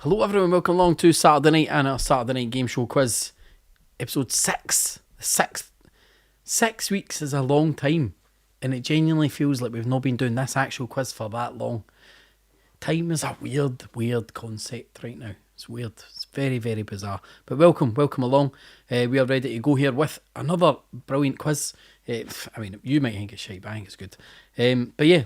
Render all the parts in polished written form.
Hello everyone, welcome along to Saturday night and our Saturday night game show quiz, episode 6. The sixth. 6 weeks is a long time, and it genuinely feels like we've not been doing this actual quiz for that long. Time is a weird concept right now. It's weird. It's very, very bizarre. But welcome along. We are ready to go here with another brilliant quiz. I mean, you might think it's shite, but I think it's good. But yeah,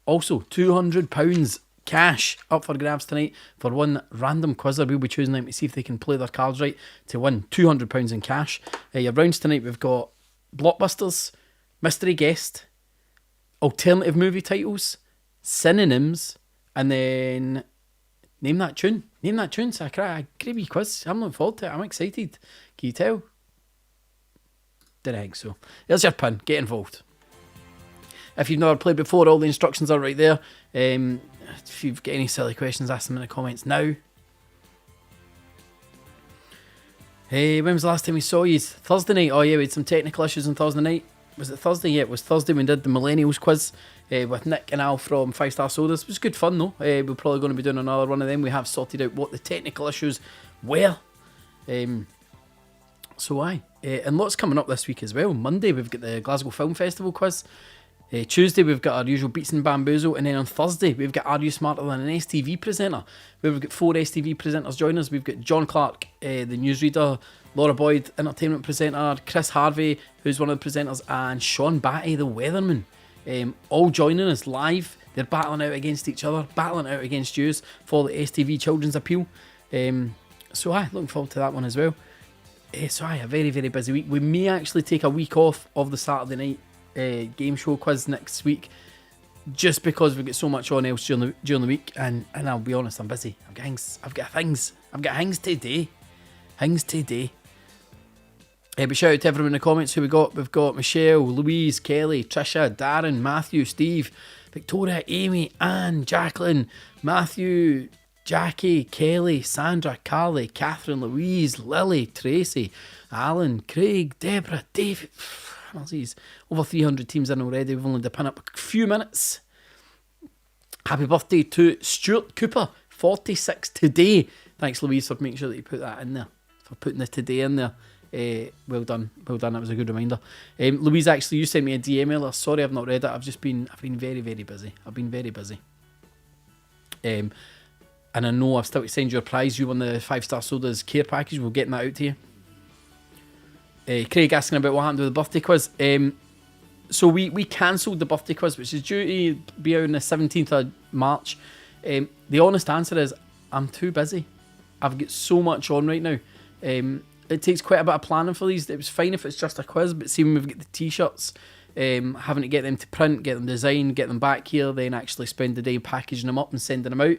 also £200 cash up for grabs tonight for one random quizzer. We'll be choosing them to see if they can play their cards right to win £200 in cash. Your rounds tonight, we've got Blockbusters, Mystery Guest, alternative movie titles, synonyms, and then Name That Tune. Name That Tune. So a great wee quiz. I'm looking forward to it. I'm excited. Can you tell? Didn't think so. There's your pin. Get involved. If you've never played before, all the instructions are right there. If you've got any silly questions, ask them in the comments now. Hey, when was the last time we saw you? Thursday night. Oh yeah, we had some technical issues on Thursday night. Was it Thursday? Yeah, it was Thursday. We did the Millennials quiz with Nick and Al from 5 Star Sodas. It was good fun though. We're probably going to be doing another one of them. We have sorted out what the technical issues were. And lots coming up this week as well. Monday we've got the Glasgow Film Festival quiz. Tuesday we've got our usual Beats and Bamboozle, and then on Thursday we've got Are You Smarter Than an STV Presenter, where we've got 4 STV presenters joining us. We've got John Clark, the newsreader, Laura Boyd, entertainment presenter, Chris Harvey, who's one of the presenters, and Sean Batty, the weatherman, all joining us live. They're battling out against each other, battling out against yous for the STV Children's Appeal. Looking forward to that one as well. A very, very busy week. We may actually take a week off of the Saturday night game show quiz next week, just because we've got so much on else during the week, and I'll be honest, I'm busy. I've got things today. But shout out to everyone in the comments who we got. We've got Michelle, Louise, Kelly, Trisha, Darren, Matthew, Steve, Victoria, Amy, Anne, Jacqueline, Matthew, Jackie, Kelly, Sandra, Carly, Catherine, Louise, Lily, Tracy, Alan, Craig, Deborah, David. Over 300 teams in already. We've only to pin up a few minutes. Happy birthday to Stuart Cooper, 46 today. Thanks, Louise, for making sure that you put that in there, for putting the today in there. Well done. That was a good reminder. Louise, actually, you sent me a DM earlier. Sorry, I've not read it. I've been very, very busy. And I know I've still to send you a prize. You won the 5 Star Sodas care package. We'll get that out to you. Craig asking about what happened with the birthday quiz. So we cancelled the birthday quiz, which is due to be out on the 17th of March. The honest answer is I'm too busy. I've got so much on right now. It takes quite a bit of planning for these. It was fine if it's just a quiz, but see when we've got the t-shirts, having to get them to print, get them designed, get them back here, then actually spend the day packaging them up and sending them out.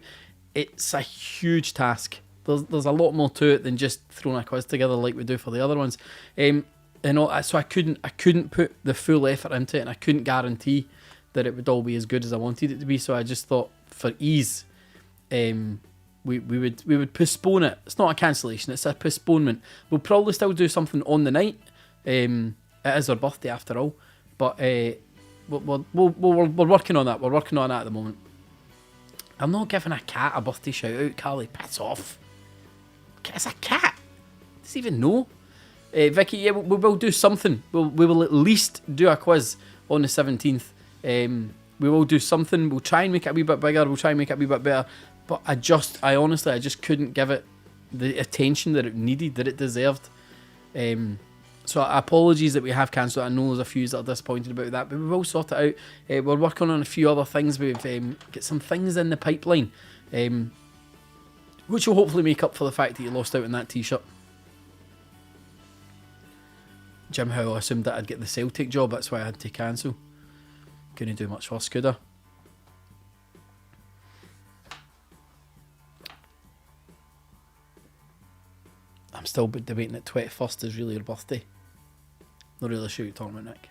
It's a huge task. There's a lot more to it than just throwing a quiz together like we do for the other ones. So I couldn't put the full effort into it, and I couldn't guarantee that it would all be as good as I wanted it to be. So I just thought, for ease, we would postpone it. It's not a cancellation; it's a postponement. We'll probably still do something on the night. It is our birthday after all, but we're working on that. We're working on that at the moment. I'm not giving a cat a birthday shout out, Carly. Piss off. It's a cat. Does he even know? Vicky, yeah, we will do something. We will at least do a quiz on the 17th. We will do something. We'll try and make it a wee bit bigger. We'll try and make it a wee bit better. But I honestly couldn't give it the attention that it needed, that it deserved. So apologies that we have cancelled. I know there's a few that are disappointed about that, but we will sort it out. We're working on a few other things. We've got some things in the pipeline, which will hopefully make up for the fact that you lost out on that t-shirt. Jim Howe assumed that I'd get the Celtic job, that's why I had to cancel. Couldn't do much for Scooter. I'm still debating that 21st is really your birthday. Not really sure what you're talking about, Nick.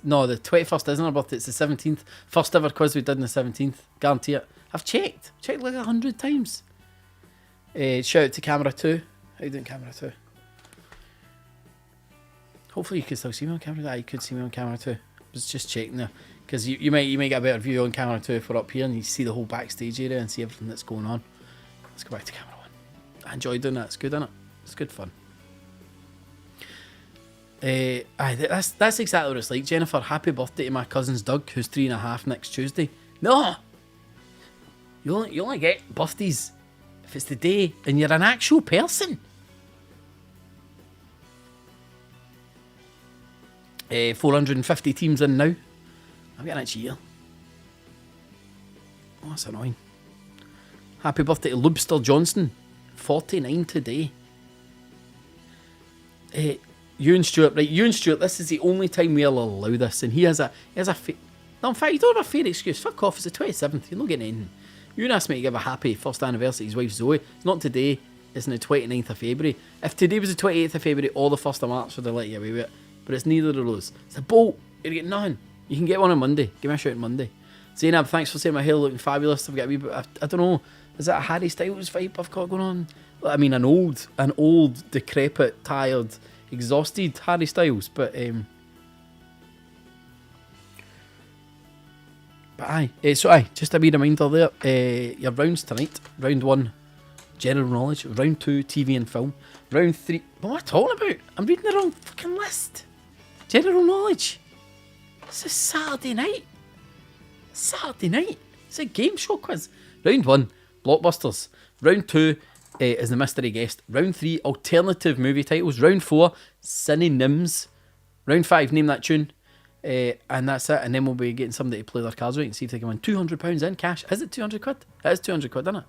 No, the 21st isn't our birthday, it's the 17th. First ever quiz we did on the 17th. Guarantee it. I've checked like 100 times. Shout out to Camera 2. How you doing, Camera 2? Hopefully you can still see me on camera. You could see me on camera too. was just checking there. Because you might get a better view on camera 2 if we're up here and you see the whole backstage area and see everything that's going on. Let's go back to camera 1. I enjoy doing that. It's good, isn't it? It's good fun. That's exactly what it's like, Jennifer. Happy birthday to my cousin's Doug, who's 3.5 next Tuesday. No! You only get birthdays if it's the day and you're an actual person. 450 teams in now. I'm getting itchy here. Oh, that's annoying. Happy birthday to Lubster Johnson, 49 today. Ewan Stewart, right? Ewan Stewart, this is the only time we'll allow this, and he has a no, in fact, you don't have a fair excuse. Fuck off, it's the 27th, you're not getting anything. Ewan asked me to give a happy first anniversary to his wife Zoe. It's not today, it's on the 29th of February. If today was the 28th of February or the 1st of March, would have let you away with it. But it's neither of those. It's a bolt, you're getting nothing. You can get one on Monday. Give me a shout on Monday. Zainab, thanks for saying my hair looking fabulous. I've got a wee bit, I don't know, is that a Harry Styles vibe I've got going on? I mean, an old, decrepit, tired, exhausted Harry Styles, but aye. So just a wee reminder there. Your rounds tonight. Round 1, general knowledge. Round 2, TV and film. Round 3. What am I talking about? I'm reading the wrong fucking list. General knowledge. This is Saturday night. It's a game show quiz. Round 1, Blockbusters. Round 2 is the mystery guest. Round 3, alternative movie titles. Round 4, synonyms. Round 5, name that tune. And that's it. And then we'll be getting somebody to play their cards right and see if they can win £200 in cash. Is it 200 quid? It is 200 quid, isn't it?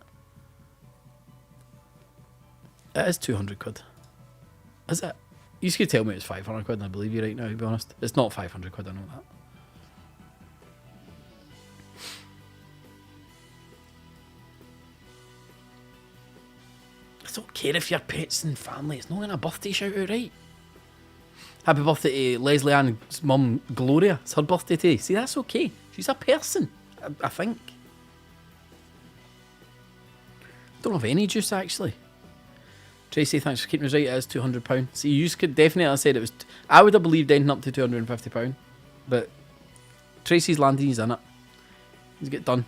It is 200 quid. Is it? You could tell me it's 500 quid and I believe you right now, to be honest. It's not 500 quid, I know that. I don't care if you're pets and family. It's not going a birthday shout out, right? Happy birthday to Leslie Ann's mum, Gloria. It's her birthday today. See, that's okay. She's a person, I think. Don't have any juice, actually. Tracy, thanks for keeping us right. It is £200. See, you could definitely have said it was... I would have believed anything up to £250. But Tracy's landing, he's in it. He's get done.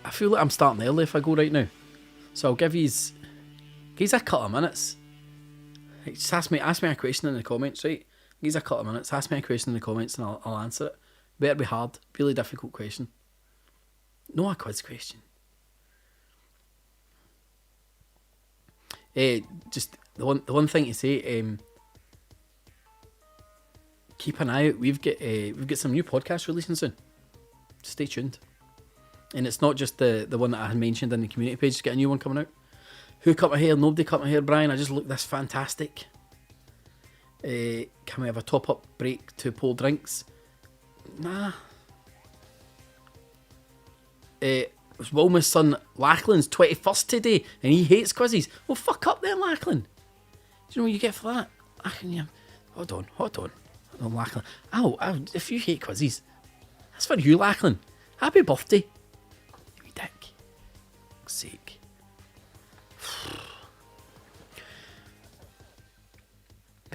I feel like I'm starting early if I go right now. So I'll give you a couple of minutes. Just ask me a question in the comments, right? Give you a couple of minutes, ask me a question in the comments and I'll answer it. Better be hard, really difficult question. No, a quiz question. Just the one thing to say, keep an eye out. We've got some new podcasts releasing soon. Stay tuned. And it's not just the one that I had mentioned in the community page. Just get a new one coming out. Who cut my hair? Nobody cut my hair, Brian. I just look this fantastic. Can we have a top-up break to pour drinks? Nah. It was Wilma's son Lachlan's 21st today, and he hates quizzes. Well, fuck up then, Lachlan. Do you know what you get for that? Hold on. Oh, Lachlan. Ow, if you hate quizzes, that's for you, Lachlan. Happy birthday. You wee dick. For fuck's sake.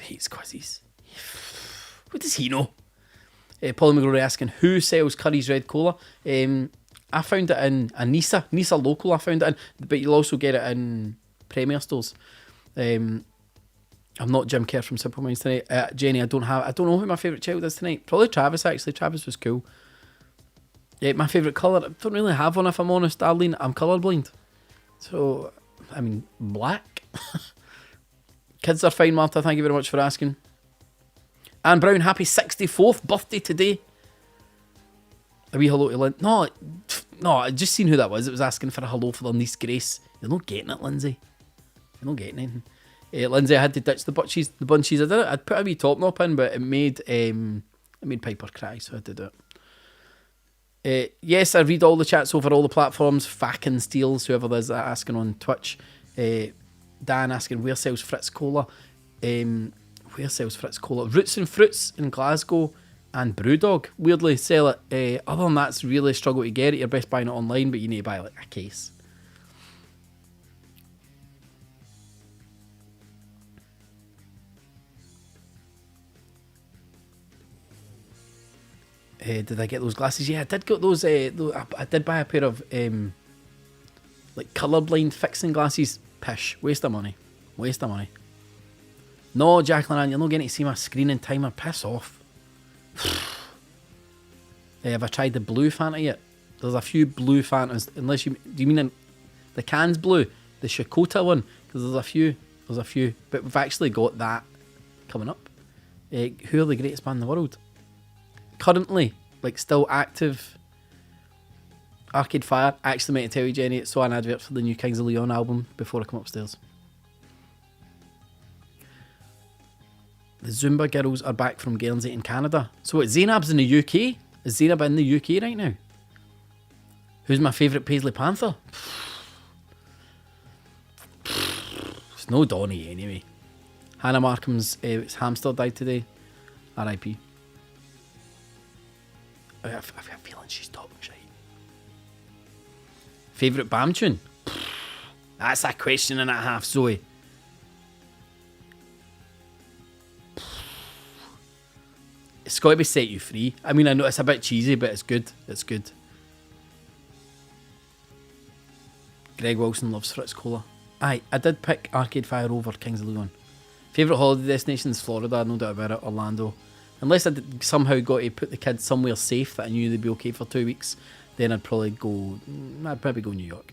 Hates quizzes. What does he know? Paul McGrory asking, who sells Curry's Red Cola? I found it in a Nisa local. I found it in, but you'll also get it in Premier stores. I'm not Jim Kerr from Simple Minds tonight. Jenny, I don't know who my favourite child is tonight. Probably Travis, actually. Travis was cool. My favourite colour, I don't really have one if I'm honest, Arlene. I'm colourblind. So, I mean, black. Kids are fine, Martha. Thank you very much for asking. Anne Brown, happy 64th birthday today. A wee hello to Lynn. No, I just seen who that was. It was asking for a hello for their niece Grace. You're not getting it, Lindsay. You're not getting anything. Lindsay, I had to ditch the bunchies. I did it. I'd put a wee top knot in, but it made Piper cry, so I did it. Yes, I read all the chats over all the platforms. Facken Steels, whoever there's asking on Twitch. Dan asking, where sells Fritz Cola? Roots and Fruits in Glasgow and Brewdog weirdly sell it. Other than that, it's really a struggle to get it. You're best buying it online, but you need to buy like a case. Did I get those glasses? Yeah, I did get those. I did buy a pair of like colourblind fixing glasses. Pish, waste of money. Waste of money. No, Jacqueline Ann, you're not getting to see my screening timer. Piss off. Have I tried the blue Fanta yet? There's a few blue Fantas. Unless you... Do you mean the can's blue? The Shakota one? Because there's a few. There's a few. But we've actually got that coming up. Who are the greatest band in the world? Currently, like still active. Arcade Fire. I actually meant to tell you, Jenny, saw an advert for the new Kings of Leon album before I come upstairs. The Zumba girls are back from Guernsey in Canada. So what, Zainab's in the UK? Is Zainab in the UK right now? Who's my favourite Paisley Panther? It's no Donny anyway. Hannah Markham's hamster died today. R.I.P. I have a feeling she's talking shite. Favourite BAM tune? That's a question and a half, Zoe. It's got to be Set You Free. I mean, I know it's a bit cheesy, but it's good. It's good. Greg Wilson loves Fritz Cola. Aye, I did pick Arcade Fire over Kings of Leon. Favourite holiday destinations? Florida, no doubt about it. Orlando. Unless I somehow got to put the kids somewhere safe that I knew they'd be okay for 2 weeks, then I'd probably go New York.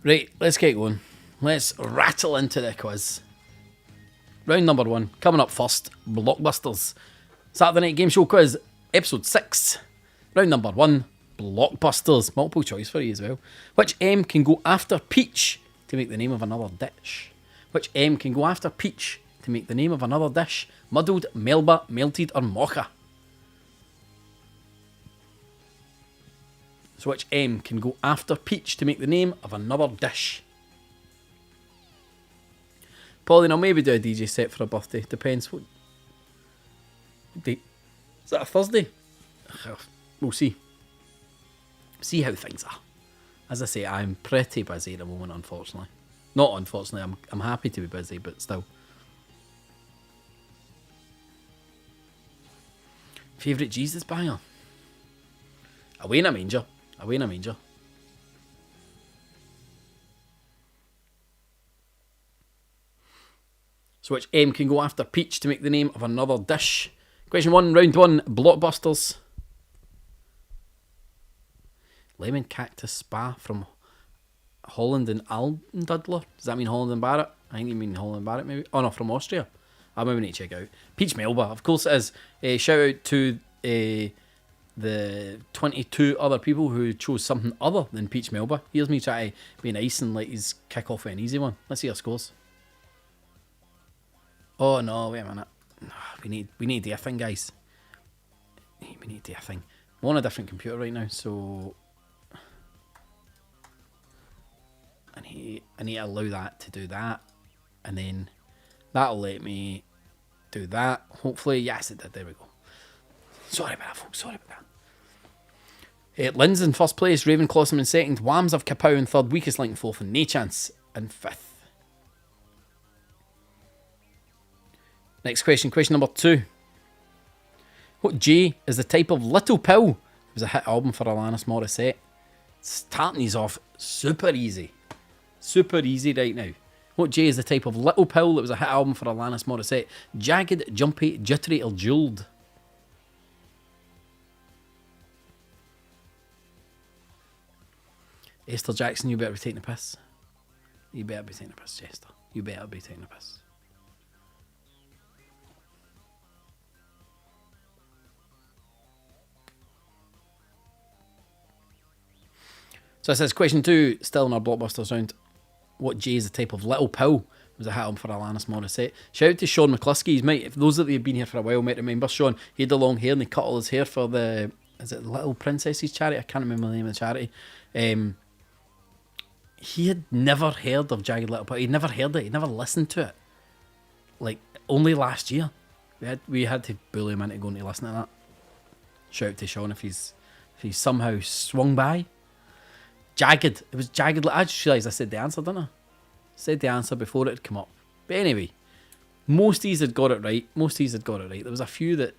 Right, let's get going. Let's rattle into the quiz. Round number 1. Coming up first, Blockbusters. Saturday Night Gameshow Quiz, episode 6. Round number 1, Blockbusters. Multiple choice for you as well. Which M can go after Peach to make the name of another dish? Which M can go after Peach to make the name of another dish? Muddled, Melba, Melted or Mocha? So which M can go after Peach to make the name of another dish? Pauline, I'll maybe do a DJ set for a birthday. Depends what date. Is that a Thursday? We'll see. See how things are. As I say, I'm pretty busy at the moment, unfortunately. Not unfortunately, I'm happy to be busy, but still. Favourite Jesus banger? Away in a Manger. Away in a Manger. So which M can go after Peach to make the name of another dish? Question 1, round 1, Blockbusters. Lemon Cactus Spa from Holland and Aldudler. Does that mean Holland and Barrett? I think you mean Holland and Barrett maybe. Oh no, from Austria. I maybe need to check out. Peach Melba, of course it is. Shout out to the 22 other people who chose something other than Peach Melba. Here's me trying to be nice and let his kick off an easy one. Let's see our scores. Oh no, wait a minute. We need to do a thing, guys. We need to do a thing. I'm on a different computer right now, so I need to allow that to do that, and then that'll let me do that. Hopefully, yes, it did. There we go. Sorry about that, folks. Sorry about that. Lynn's in first place. Ravenclawsome in second. Whams of Kapow in third. Weakest Link in fourth, and No Chance in fifth. Next question. Question number 2. What J is the type of little pill? It was a hit album for Alanis Morissette. Starting these off super easy. Super easy right now. What J is the type of little pill that was a hit album for Alanis Morissette? Jagged, jumpy, jittery or jeweled? Esther Jackson, you better be taking a piss. You better be taking a piss, Chester. You better be taking a piss. So it says, question 2, still in our Blockbusters round. What J is the type of little pill? It was a hit album for Alanis Morissette. Shout out to Sean McCluskey. If those that have been here for a while might remember Sean. He had the long hair and he cut all his hair for the, is it Little Princesses charity? I can't remember the name of the charity. He had never heard of Jagged Little Pill. He'd never heard it. He'd never listened to it. Like, only last year. We had to bully him into going to listen to that. Shout out to Sean if he's somehow swung by. jagged. It was jagged. I just realised I said the answer, didn't I? Said the answer before it had come up. But anyway, most of these had got it right. There was a few that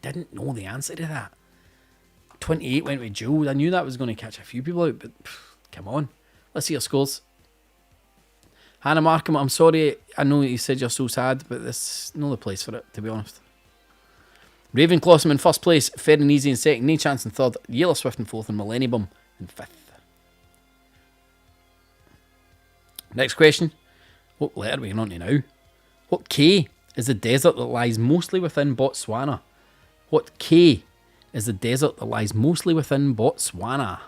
didn't know the answer to that. 28 went with Joe. I knew that was going to catch a few people out, but come on. Let's see your scores. Hannah Markham, I'm sorry. I know you said you're so sad, but this is not the place for it, to be honest. Raven Clossom in first place. Fair and Easy in second. No Chance in third. Taylor Swift in fourth. And Millennium in fifth. Next question. What letter are we on to now? What K is the desert that lies mostly within Botswana? What K is the desert that lies mostly within Botswana?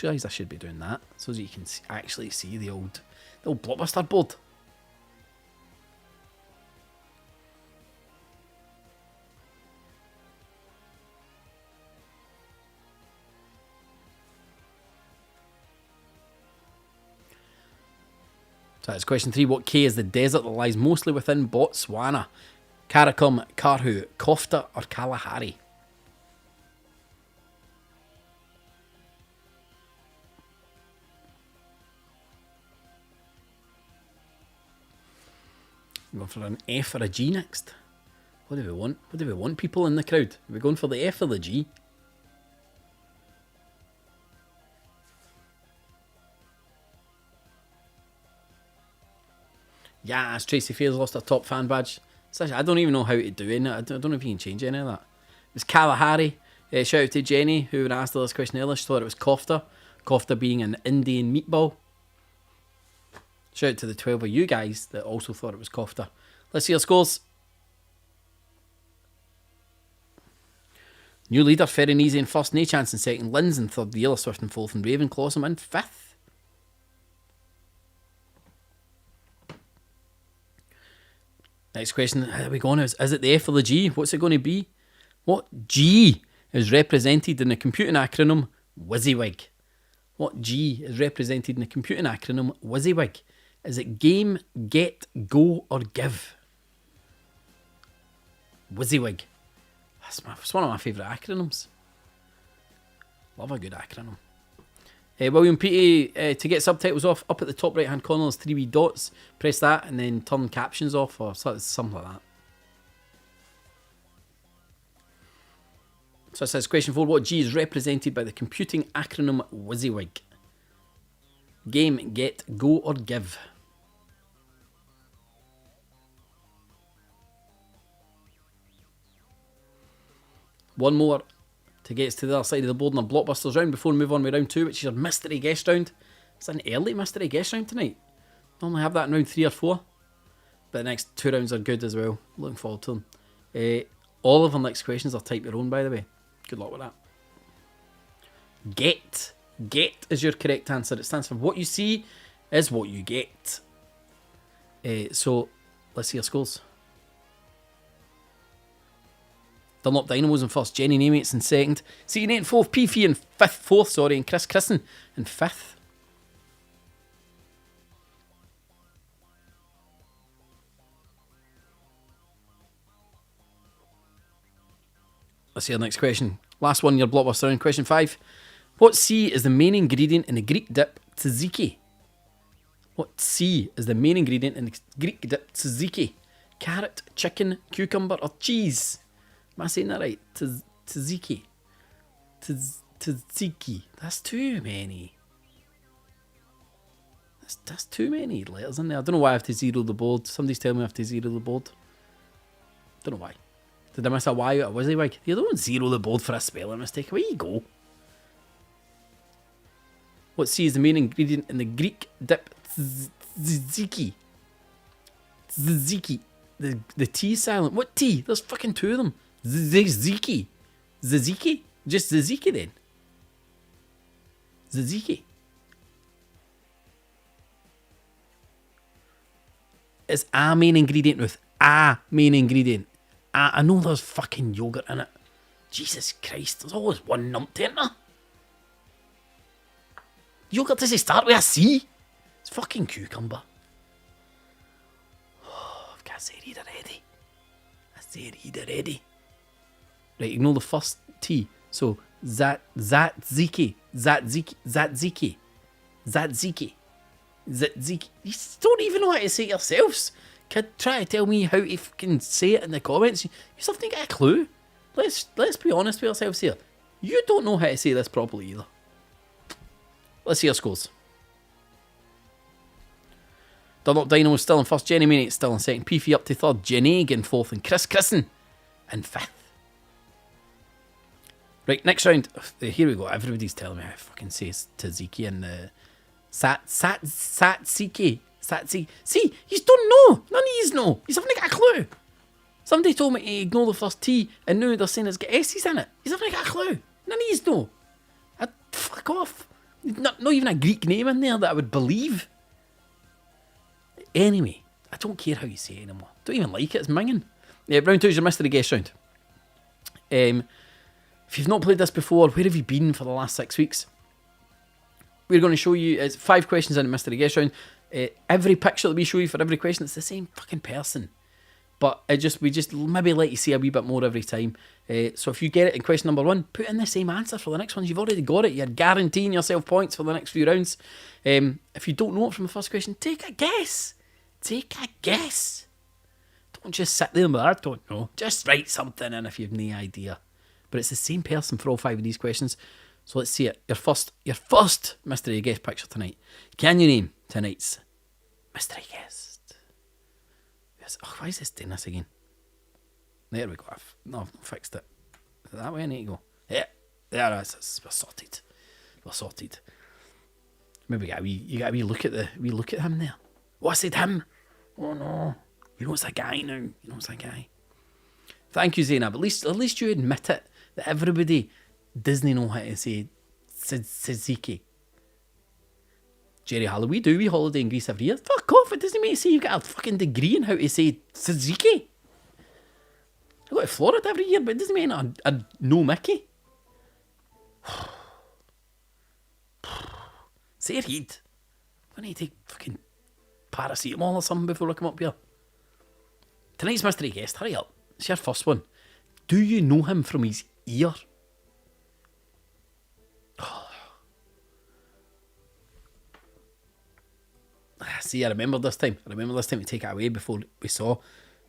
I should be doing that so that you can actually see the old Blockbuster board. So that's question 3. What K is the desert that lies mostly within Botswana? Karakum, Karhu, Kofta or Kalahari? I'm going for an F or a G next. What do we want? What do we want, people in the crowd? Are we going for the F or the G? Yes, Tracy Fair's lost her top fan badge. I don't even know how to do it. I don't know if you can change any of that. It was Kalahari. Shout out to Jenny, who asked her this question earlier. She thought it was kofta. Kofta being an Indian meatball. Shout out to the 12 of you guys that also thought it was kofta. Let's see your scores. New leader, Fair and Easy in first. No Chance in second. Lynn's in third. Taylor Swift in fourth. And Raven Clossom in fifth. Next question, how are we going? Is it the F or the G? What's it going to be? What G is represented in the computing acronym WYSIWYG? What G is represented in the computing acronym WYSIWYG? Is it game, get, go or give? WYSIWYG. It's one of my favourite acronyms. Love a good acronym. William Petey, to get subtitles off, up at the top right hand corner there's 3 wee dots. Press that and then turn captions off or something like that. So it says question 4. What G is represented by the computing acronym WYSIWYG? Game, get, go or give? One more to get us to the other side of the board in our Blockbusters round before we move on with round 2, which is our mystery guest round. It's an early mystery guest round tonight. Normally have that in round 3 or 4. But the next 2 rounds are good as well. Looking forward to them. All of our next questions are type your own, by the way. Good luck with that. Get. Get is your correct answer. It stands for what you see is what you get. So, let's see your scores. Dunlop Dynamos in first, Jenny Namates in second, CN8 in fourth, P-Fee in fourth, and Chris Christen in fifth. Let's see our next question. Last one, your Blockbuster round. Question 5. What C is the main ingredient in the Greek dip tzatziki? What C is the main ingredient in the Greek dip tzatziki? Carrot, chicken, cucumber or cheese? Am I saying that right? Tzatziki. Tzatziki. That's too many. That's too many letters in there. I don't know why I have to zero the board. Somebody's telling me I have to zero the board. Don't know why. Did I miss a Y out of WYSIWYG? You don't zero the board for a spelling mistake. Away you go. What C is the main ingredient in the Greek dip tzatziki? Tzatziki. The T is silent. What T? There's fucking 2 of them. Tzatziki. Tzatziki? Just tzatziki then. Tzatziki. It's a main ingredient with a main ingredient. I know there's fucking yogurt in it. Jesus Christ, there's always one numpty in there. Yogurt doesn't start with a C. It's fucking cucumber. Oh, I've got to say read already. Right, ignore the first T. So, Zatziki. You don't even know how to say it yourselves. Kid, try to tell me how to fucking say it in the comments. You still haven't got a clue. Let's be honest with ourselves here. You don't know how to say this properly either. Let's see our scores. Dunlop Dino is still in first. Jenny Maniac still in second. Peefy up to third. Jenny in fourth. And Chris Christen in fifth. Right, next round. Here we go. Everybody's telling me how to fucking say Tzatziki and Satsiki. See, you don't know. None of you know. You haven't got a clue. Somebody told me to ignore the first T, and now they're saying it's got S's in it. You haven't got a clue. None of you know. Fuck off. Not even a Greek name in there that I would believe. Anyway, I don't care how you say it anymore. Don't even like it. It's minging. Round 2 is your mystery guest round. If you've not played this before, where have you been for the last 6 weeks? We're going to show you, it's 5 questions in the mystery guest round. Every picture that we show you for every question, it's the same fucking person. But we just maybe let you see a wee bit more every time. So if you get it in question number 1, put in the same answer for the next ones. You've already got it. You're guaranteeing yourself points for the next few rounds. If you don't know it from the first question, take a guess. Take a guess. Don't just sit there and be, I don't know. Just write something in if you've no idea. But it's the same person for all 5 of these questions. So let's see it. Your first mystery guest picture tonight. Can you name tonight's mystery guest? Yes. Oh, why is this doing this again? There we go. I've not fixed it. Is that way I need to go? Yeah. There it is. We're sorted. Maybe you got a wee look at him there. Oh, I said him. Oh no. You know it's a guy now. Thank you, Zainab. At least you admit it. That everybody doesn't know how to say tzatziki. Jerry Hallow, we holiday in Greece every year. Fuck off, it doesn't mean to say you've got a fucking degree in how to say tzatziki. I go to Florida every year, but it doesn't mean I know Mickey. Say it, heat. I need to take fucking paracetamol or something before I come up here. Tonight's mystery guest, hurry up. It's your first one. Do you know him from his ear? See, I remember this time to take it away before we saw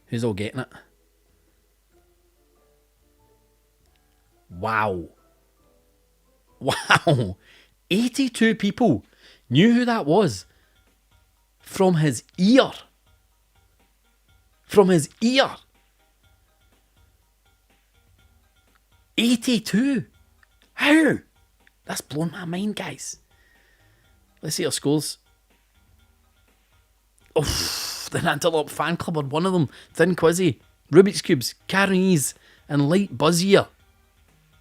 who's all getting it. Wow. 82 people knew who that was. From his ear. 82. How? That's blown my mind, guys. Let's see our scores. Oh, the Antelope Fan Club are one of them. Thin Quizzy, Rubik's Cubes, Caronese, and Light Buzzier.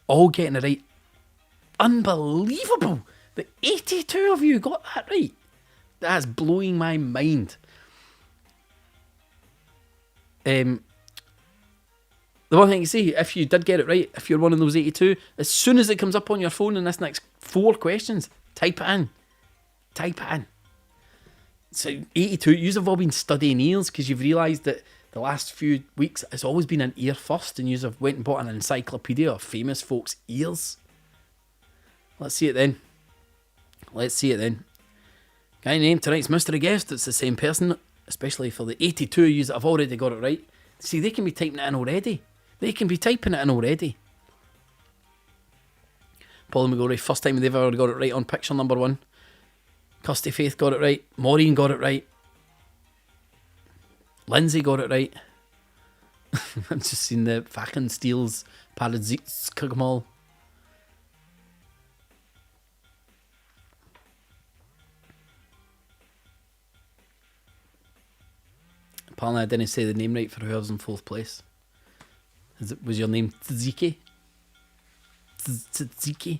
All getting it right. Unbelievable that 82 of you got that right. That's blowing my mind. The one thing you see, if you did get it right, if you're one of those 82, as soon as it comes up on your phone in this next 4 questions, type it in. So 82, you have all been studying ears because you've realised that the last few weeks it's always been an ear first, and you have went and bought an encyclopedia of famous folks' ears. Let's see it then. Can you name tonight's mystery guest? It's the same person, especially for the 82 of you that have already got it right. See, they can be typing it in already. Paul McGorry, first time they've ever got it right on picture number 1. Kirsty Faith got it right. Maureen got it right. Lindsay got it right. I've just seen the fucking steals Paradzits Kugmal. Apparently I didn't say the name right for whoever's in 4th place. Was your name Tzatziki? Tzatziki?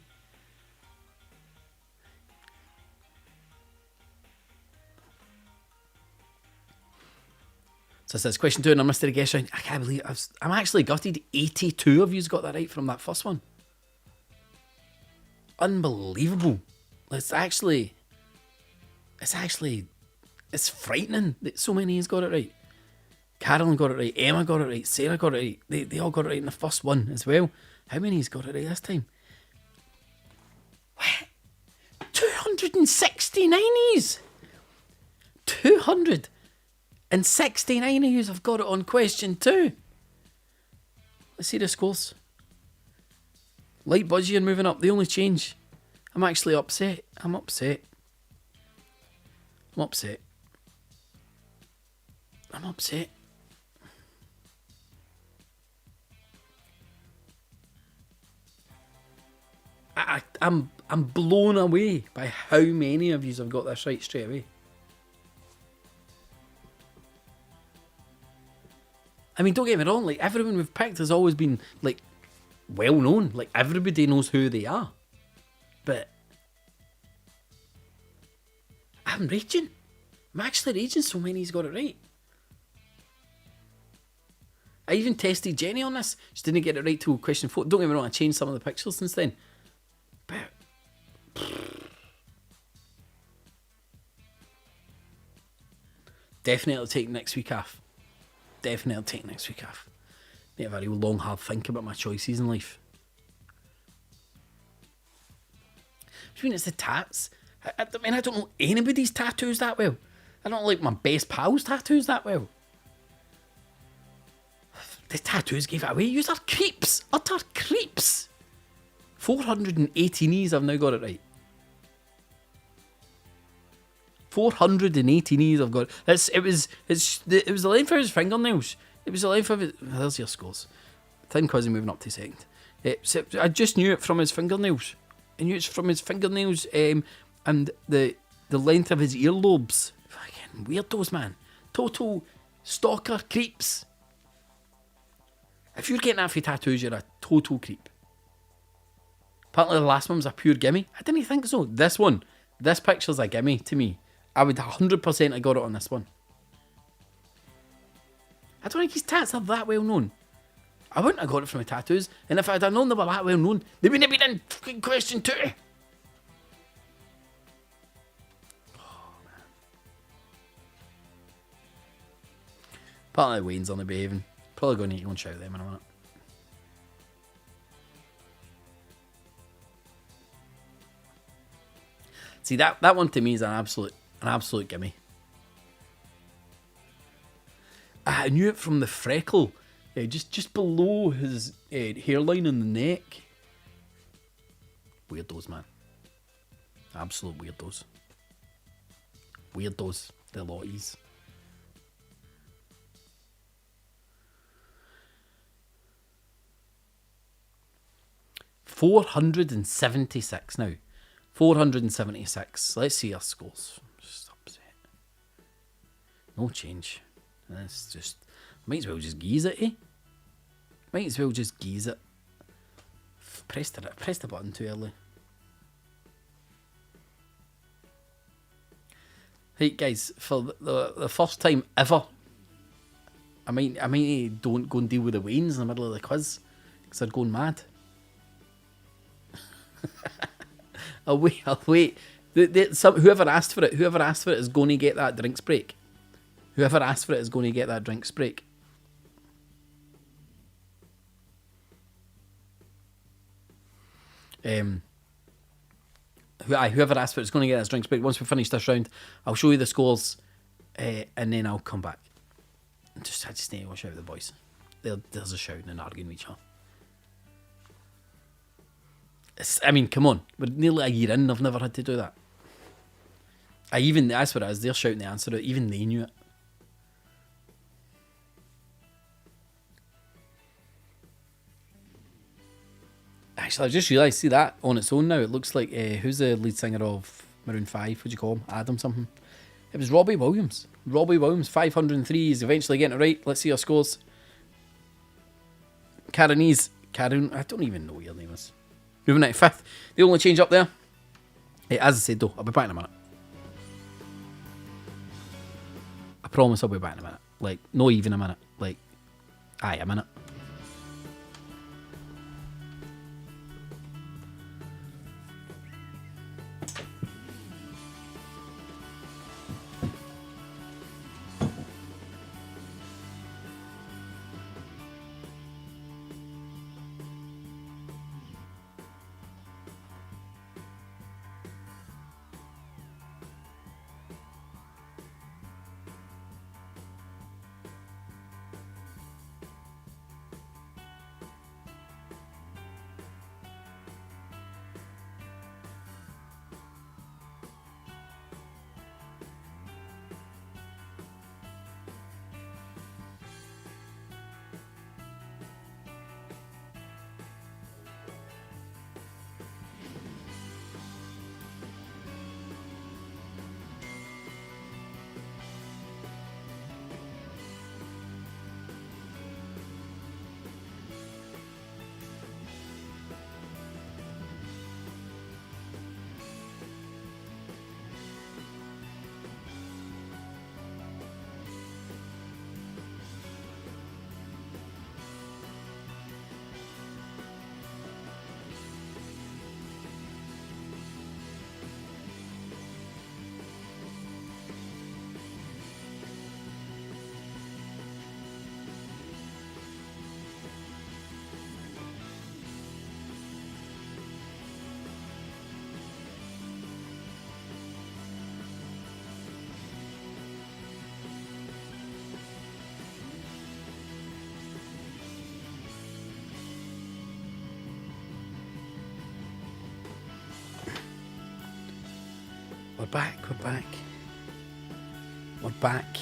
So it says question 2 in our mystery guest round. I can't believe I'm actually gutted. 82 of you's got that right from that first one. Unbelievable. It's frightening that so many has got it right. Carolyn got it right, Emma got it right, Sarah got it right. They all got it right in the first one as well. How many has got it right this time? 269 269 of you have got it on question 2. Let's see the scores. Light Budgie are moving up. The only change. I'm actually upset. I'm upset. I'm blown away by how many of you have got this right straight away. I mean, don't get me wrong, like, everyone we've picked has always been, like, well known. Like, everybody knows who they are. But I'm raging. I'm actually raging so many's got it right. I even tested Jenny on this. She didn't get it right till question 4. Don't get me wrong, I changed some of the pictures since then. But definitely take next week off. Need a very long, hard think about my choices in life. I mean, it's the tats. I mean, I don't know anybody's tattoos that well. I don't like my best pal's tattoos that well. The tattoos gave it away. Yous are creeps. Utter creeps. 480 knees, I've now got it right. 480 knees I've got. It was the length of his fingernails. It was the length of it. There's your scores. Thin Quizzy moving up to second. I just knew it from his fingernails. I knew it's from his fingernails and the length of his earlobes. Fucking weirdos, man. Total stalker creeps. If you're getting that for tattoos, you're a total creep. Apparently the last one was a pure gimme. I didn't think so. This picture's a gimme to me. I would 100% have got it on this one. I don't think his tats are that well known. I wouldn't have got it from the tattoos, and if I'd have known they were that well known, they wouldn't have been in fucking question 2. Oh, man. Apparently Wayne's on the behaving. Probably going to need to go and shout them in a minute. See, that one to me is an absolute gimme. I knew it from the freckle, just below his hairline on the neck. Weirdos, man. Absolute weirdos. The lotties. $476 now. 476. Let's see our scores. Just upset. No change. That's just. Might as well just geese it, eh? Pressed the button too early. Hey guys, for the first time ever, I might don't go and deal with the Waynes in the middle of the quiz because they're going mad. I'll wait. Whoever asked for it is going to get that drinks break. Whoever asked for it is going to get that drinks break. Whoever asked for it is going to get that drinks break. Once we finish this round, I'll show you the scores, and then I'll come back. I just need to watch out the boys. There's a shouting and arguing with each other. I mean, come on. We're nearly a year in. I've never had to do that. That's what it is. They're shouting the answer out. Even they knew it. Actually, I just realised, see that on its own now. It looks like, who's the lead singer of Maroon 5? What'd you call him? Adam something? It was Robbie Williams. 503. He's eventually getting it right. Let's see our scores. Karen, I don't even know what your name is. Moving out to 5th. The only change up there. As I said though, I'll be back in a minute. I promise I'll be back in a minute. Like, not even a minute. Like, a minute. back. We're back.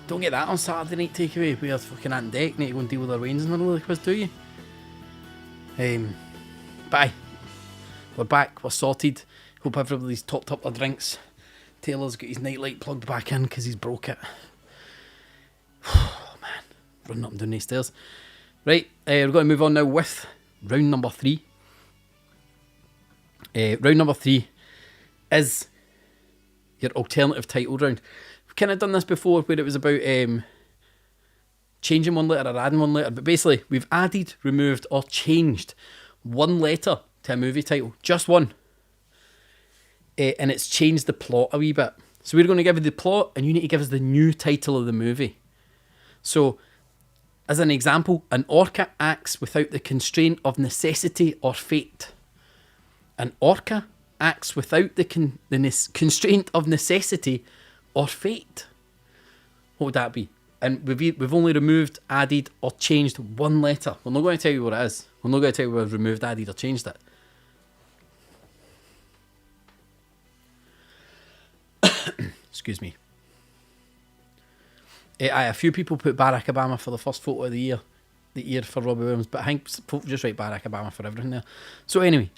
Don't get that on Saturday night takeaway. We are fucking Ant and Deck. Need to go and deal with our Waynes in the middle of the quiz, do you? Bye. We're back. We're sorted. Hope everybody's topped up their drinks. Taylor's got his nightlight plugged back in because he's broke it. Oh man, running up and down these stairs. Right, we're going to move on now with round number 3. Round number 3 is your alternative title round. We've kind of done this before where it was about changing one letter or adding one letter, but basically we've added, removed or changed one letter to a movie title, just one, and it's changed the plot a wee bit. So we're going to give you the plot and you need to give us the new title of the movie. So as an example, an orca acts without the constraint of necessity or fate. An orca acts without the constraint of necessity or fate. What would that be? And we've only removed, added or changed one letter. We're not going to tell you what it is. We're not going to tell you whether we've removed, added or changed it. Excuse me. A few people put Barack Obama for the first photo of the year for Robbie Williams, but I think folk just write Barack Obama for everything there. So anyway,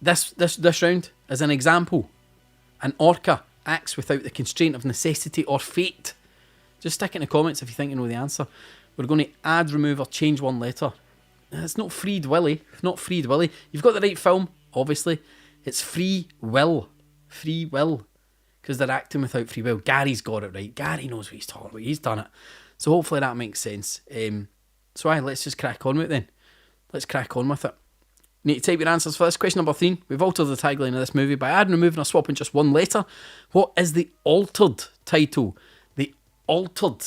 this round, as an example, an orca acts without the constraint of necessity or fate. Just stick it in the comments if you think you know the answer. We're going to add, remove or change one letter. It's not Freed Willy. Not Freed Willy. You've got the right film, obviously. It's Free Will. Free Will. Because they're acting without free will. Gary's got it right. Gary knows what he's talking about. He's done it. So hopefully that makes sense. So let's just crack on with it then. Let's crack on with it. You need to type your answers for this. Question number 3. We've altered the tagline of this movie by adding, removing or swapping just one letter. What is the altered title? The altered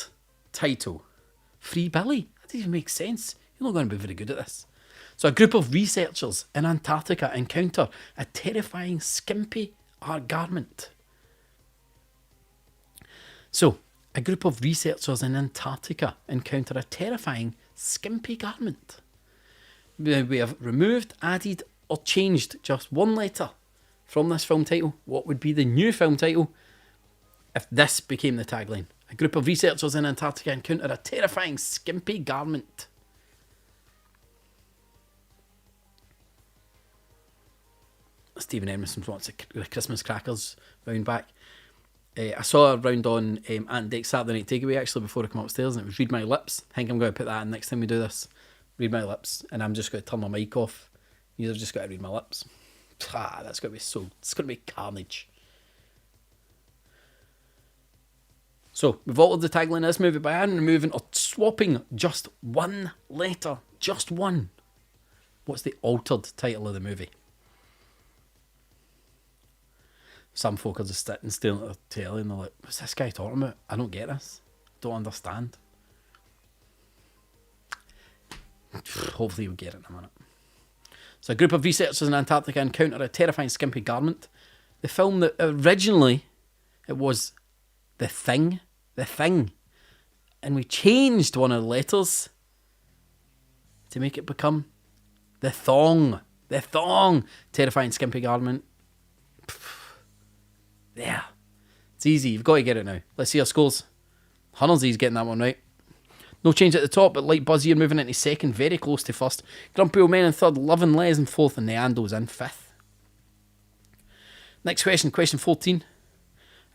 title. Free Billy. That doesn't even make sense. You're not going to be very good at this. So a group of researchers in Antarctica encounter a terrifying skimpy garment. So, a group of researchers in Antarctica encounter a terrifying, skimpy garment. We have removed, added, or changed just one letter from this film title. What would be the new film title if this became the tagline? A group of researchers in Antarctica encounter a terrifying, skimpy garment. Stephen Emerson wants the Christmas crackers round back. I saw a round on Ant and Deck Saturday Night Takeaway actually before I come upstairs, and it was Read My Lips. I think I'm going to put that in next time we do this. Read My Lips, and I'm just going to turn my mic off. You've just got to read my lips. That's going to be it's going to be carnage. So, we've altered the tagline of this movie by adding, removing or swapping just one letter. Just one. What's the altered title of the movie? Some folk are just sitting staring at their telly and they're like, what's this guy talking about? I don't get this. Don't understand. Hopefully we'll get it in a minute. So a group of researchers in Antarctica encounter a terrifying skimpy garment. The film that originally it was The Thing. The Thing. And we changed one of the letters to make it become The Thong. The Thong. Terrifying skimpy garment. There. It's easy. You've got to get it now. Let's see our scores. Hunnersy's getting that one right. No change at the top, but Light Buzz here moving into second, very close to first. Grumpy Old Man in third, Loving Les in fourth, and Neando's in fifth. Next question, question 14.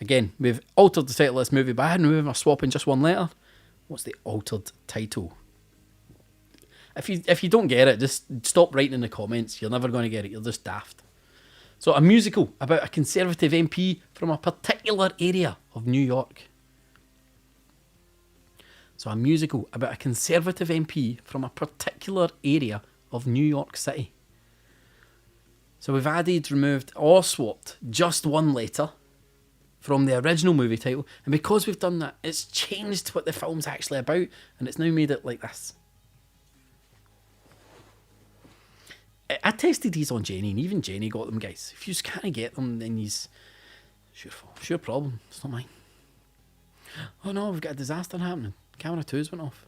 Again, we've altered the title of this movie by adding, removing or swapping just one letter. What's the altered title? If you don't get it, just stop writing in the comments. You're never going to get it. You're just daft. So a musical about a Conservative MP from a particular area of New York. So a musical about a Conservative MP from a particular area of New York City. So we've added, removed or swapped just one letter from the original movie title. And because we've done that, it's changed what the film's actually about. And it's now made it like this. I tested these on Jenny, and even Jenny got them, guys. If you just can't get them, then it's your problem. It's not mine. Oh no, we've got a disaster happening. Camera 2's went off.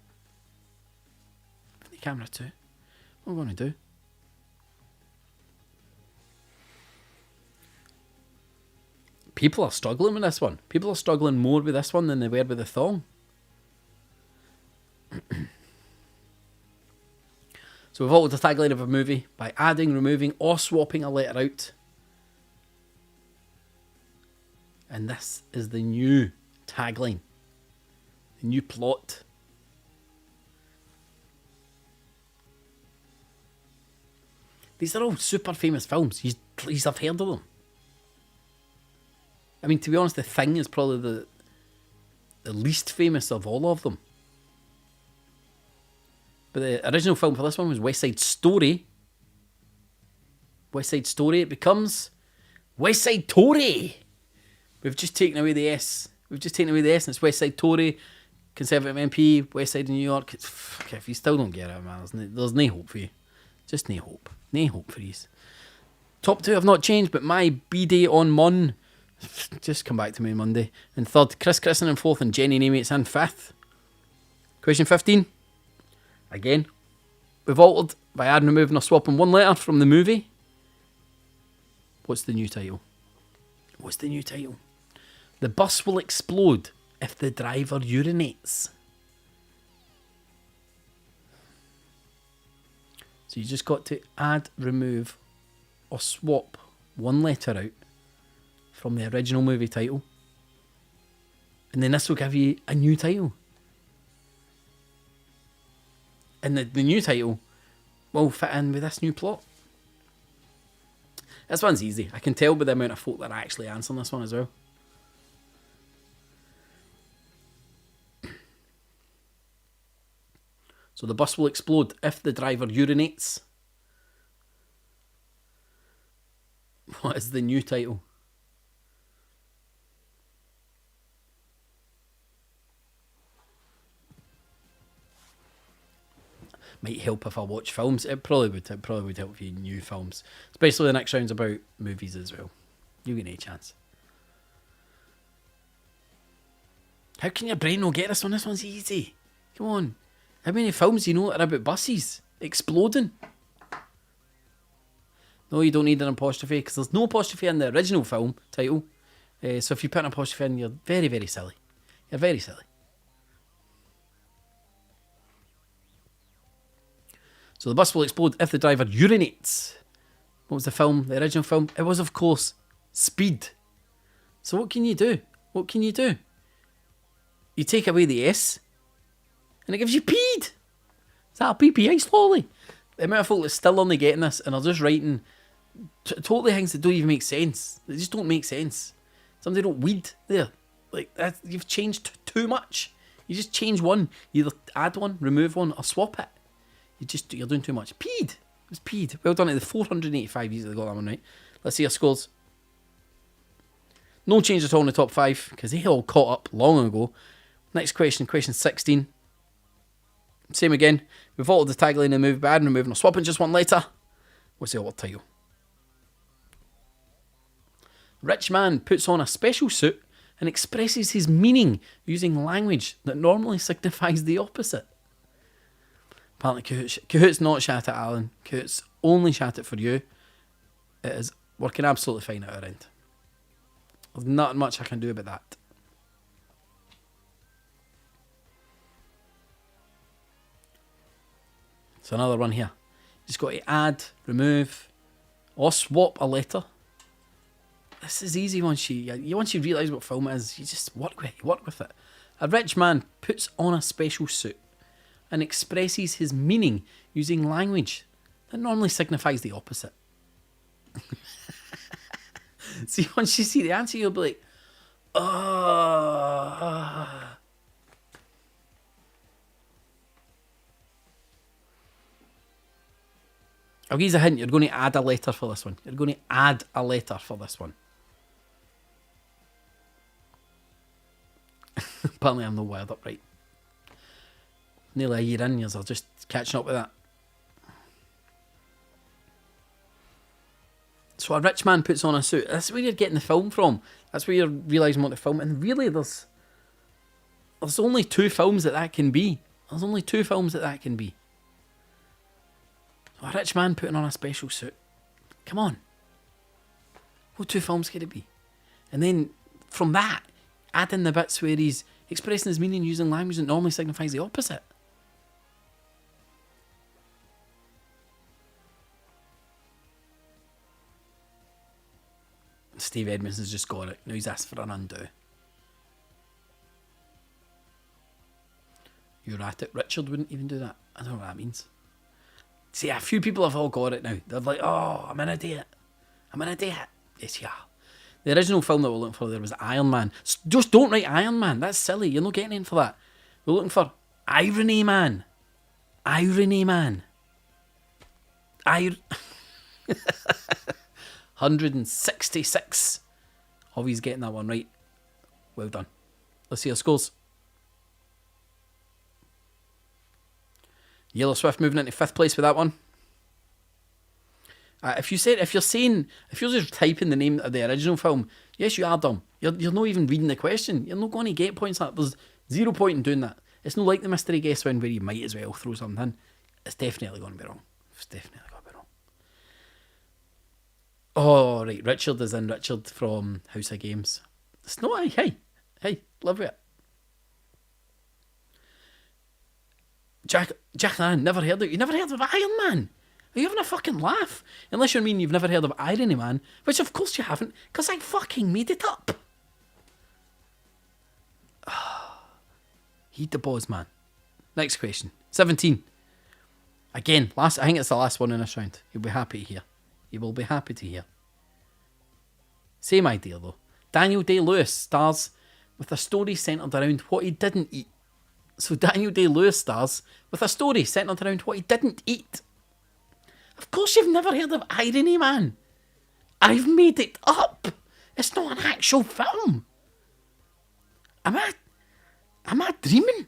Camera 2. What am I going to do? People are struggling with this one. People are struggling more with this one than they were with the thong. So we've altered the tagline of a movie by adding, removing, or swapping a letter out. And this is the new tagline. The new plot. These are all super famous films. You have heard of them. I mean, to be honest, The Thing is probably the least famous of all of them. But the original film for this one was West Side Story. West Side Story. It becomes West Side Tory. We've just taken away the S. And it's West Side Tory, Conservative MP, West Side of New York. If you still don't get it, man, there's no hope for you. Just no hope. No hope for you. Top 2 have not changed, but my B-Day on Mon. Just come back to me Monday. And third, Chris Christen in fourth, and Jenny Namates in fifth. Question 15. Again, we've altered by adding, removing, or swapping one letter from the movie. What's the new title? The bus will explode if the driver urinates. So you just got to add, remove, or swap one letter out from the original movie title. And then this will give you a new title. And the new title will fit in with this new plot. This one's easy. I can tell by the amount of folk that are actually answering this one as well. So the bus will explode if the driver urinates. What is the new title? Might help if I watch films. It probably would help if you knew films. Especially the next round's about movies as well. You get a chance. How can your brain not get this one? This one's easy. Come on. How many films do you know that are about buses exploding? No, you don't need an apostrophe because there's no apostrophe in the original film title. So if you put an apostrophe in, you're very, very silly. You're very silly. So the bus will explode if the driver urinates. What was the film, the original film? It was, of course, Speed. So what can you do? You take away the S, and it gives you peed. Is that a PPI slowly? The amount of folk that's still only getting this and are just writing totally things that don't even make sense. They just don't make sense. Somebody don't weed there. Like that, you've changed too much. You just change one. You either add one, remove one, or swap it. You're doing too much. Peed. It was peed. Well done to the 485 users that got that one right. Let's see your scores. No change at all in the top 5 because they all caught up long ago. Next question, question 16. Same again. We've altered the tagline in the movie by adding, removing, or swapping just one letter. What's the other title? Rich man puts on a special suit and expresses his meaning using language that normally signifies the opposite. Apparently Cahoot's not shat at Alan. Cahoot's only shat it for you. It is working absolutely fine at our end. There's not much I can do about that. So another one here. Just got to add, remove, or swap a letter. This is easy once you realise what film it is. You just work with it. A rich man puts on a special suit and expresses his meaning using language that normally signifies the opposite. See, once you see the answer, you'll be like, oh. I'll give you a hint. You're going to add a letter for this one. Apparently I'm not wired up right. Nearly a year in, you're just catching up with that. So a rich man puts on a suit. That's where you're getting the film from. That's where you're realising what the film... And really, there's only 2 films that can be. So a rich man putting on a special suit. Come on. What 2 films could it be? And then from that, add in the bits where he's expressing his meaning using language that normally signifies the opposite. Steve Edmonds has just got it. Now he's asked for an undo. You're at it. Richard wouldn't even do that. I don't know what that means. See, a few people have all got it now. They're like, oh, I'm an idiot. I'm an idiot. Yes, you are. The original film that we're looking for there was Iron Man. Just don't write Iron Man. That's silly. You're not getting in for that. We're looking for Irony Man. Irony Man. 166. Oh, he's getting that one right. Well done. Let's see our scores. Yellow Swift moving into 5th place with that one. If you're just typing the name of the original film, yes, you are dumb. You're not even reading the question. You're not going to get points. There's 0 point in doing that. It's not like the mystery guess win where you might as well throw something in. It's definitely going to be wrong. It's definitely going to be wrong. Oh, right. Richard is in. Richard from House of Games. It's not. Hey, live with it. Jack, never heard of it. You never heard of Iron Man? Are you having a fucking laugh? Unless you mean you've never heard of Irony Man, which of course you haven't, because I fucking made it up. Heed the boss, man. Next question. 17. Again, I think it's the last one in this round. You'll be happy to hear. You will be happy to hear. Same idea though. Daniel Day-Lewis stars with a story centred around what he didn't eat. So Daniel Day-Lewis stars with a story centred around what he didn't eat. Of course you've never heard of Irony Man. I've made it up. It's not an actual film. Am I dreaming?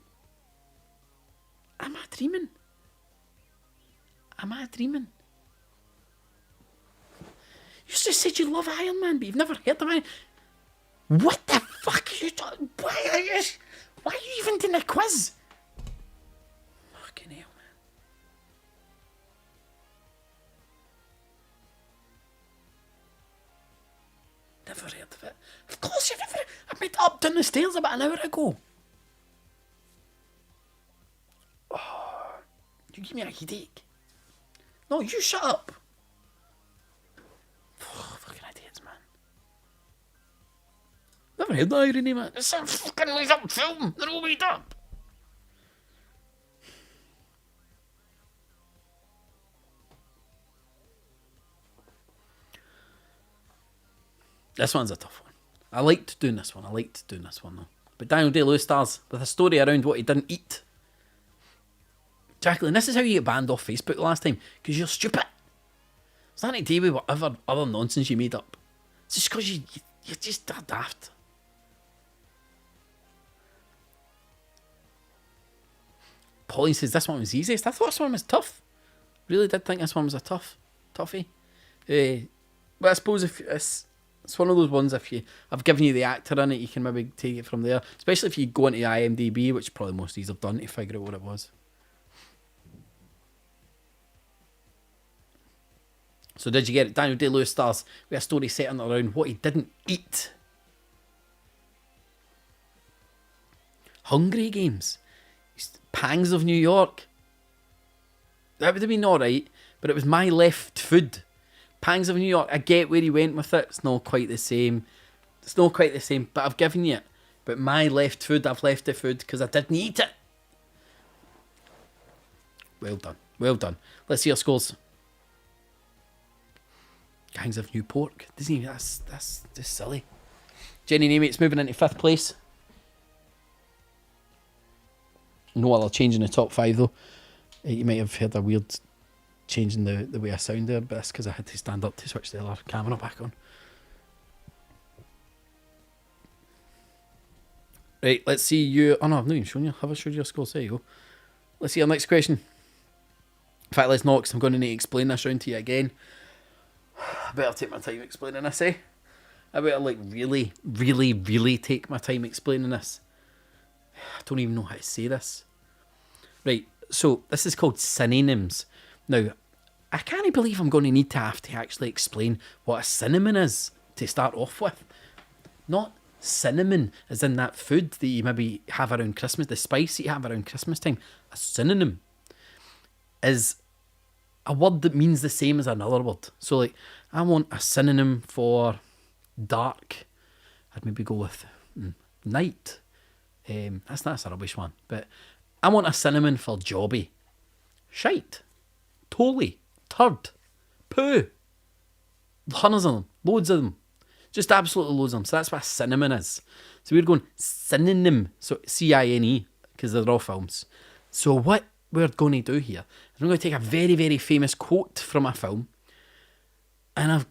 Am I dreaming? Am I dreaming? You just said you love Iron Man, but you've never heard of it. What the fuck are you talking? Why are you even doing a quiz? Fucking hell, man. Never heard of it. Of course you've never. I made it up down the stairs about an hour ago. Oh, you give me a headache. No, you shut up. Oh, fucking idiots, man. Never heard of Irony Man. It's a fucking made up film. They're all made up. This one's a tough one. I liked doing this one though. But Daniel Day-Lewis stars with a story around what he didn't eat. Jacqueline, this is how you get banned off Facebook last time, because you're stupid. It's nothing to do with whatever other nonsense you made up. It's just because you're just daft. Pauline says this one was easiest. I thought this one was tough. Really did think this one was a toughie. But I suppose if it's one of those ones, I've given you the actor in it, you can maybe take it from there. Especially if you go into IMDb, which probably most of these have done, to figure out what it was. So did you get it? Daniel Day-Lewis stars with a story set around what he didn't eat. Hungry Games. Pangs of New York. That would have been alright, but it was My Left Food. Pangs of New York, I get where he went with it. It's not quite the same. But I've given you it. But My Left Food, I've left the food because I didn't eat it. Well done. Let's see our scores. Gangs of New Pork. That's just silly. Jenny Namate's moving into 5th place. No other change in the top 5 though. You might have heard a weird change in the way I sound there, but that's because I had to stand up to switch the other camera back on. Right, let's see you. Oh no, I've not even shown you. Have I showed you your scores? There you go. Let's see our next question. In fact, let's not, because I'm going to need to explain this round to you again. I better take my time explaining this, eh? I better really take my time explaining this. I don't even know how to say this. Right, so this is called synonyms. Now, I can't believe I'm going to need to have to actually explain what a synonym is to start off with. Not cinnamon, as in that food that you maybe have around Christmas, the spice that you have around Christmas time. A synonym is a word that means the same as another word. So, like, I want a synonym for dark. I'd maybe go with night. That's a rubbish one. But I want a synonym for jobby. Shite. Totally. Turd. Poo. Hundreds of them. Loads of them. Just absolutely loads of them. So that's what a synonym is. So we're going synonym. So C-I-N-E, because they're all films. So what we're going to do here is I'm going to take a very, very famous quote from a film and I've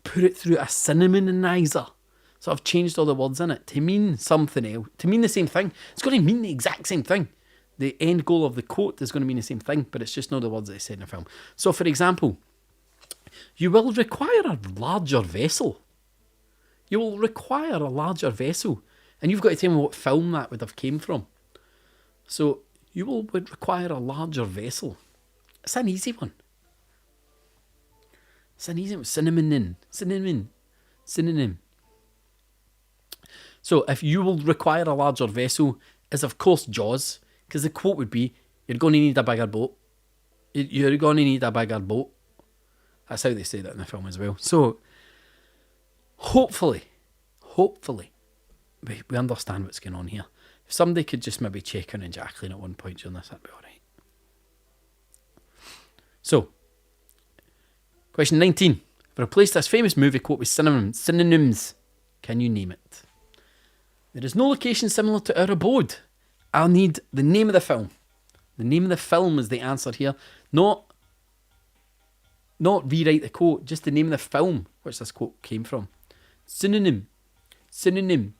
put it through a synonymizer. So I've changed all the words in it to mean something else, to mean the same thing. It's going to mean the exact same thing. The end goal of the quote is going to mean the same thing, but it's just not the words that they said in the film. So for example, you will require a larger vessel. You will require a larger vessel. And you've got to tell me what film that would have came from. So you would require a larger vessel. It's an easy one. It's an easy one. Synonym. So if you will require a larger vessel is of course Jaws, because the quote would be, you're going to need a bigger boat. You're going to need a bigger boat. That's how they say that in the film as well. So hopefully, we understand what's going on here. If somebody could just maybe check in on Jacqueline at one point during this, that'd be alright. So, question 19. Replace this famous movie quote with synonyms. Can you name it? There is no location similar to our abode. I'll need the name of the film. The name of the film is the answer here. Not rewrite the quote, just the name of the film which this quote came from. Synonym. It'd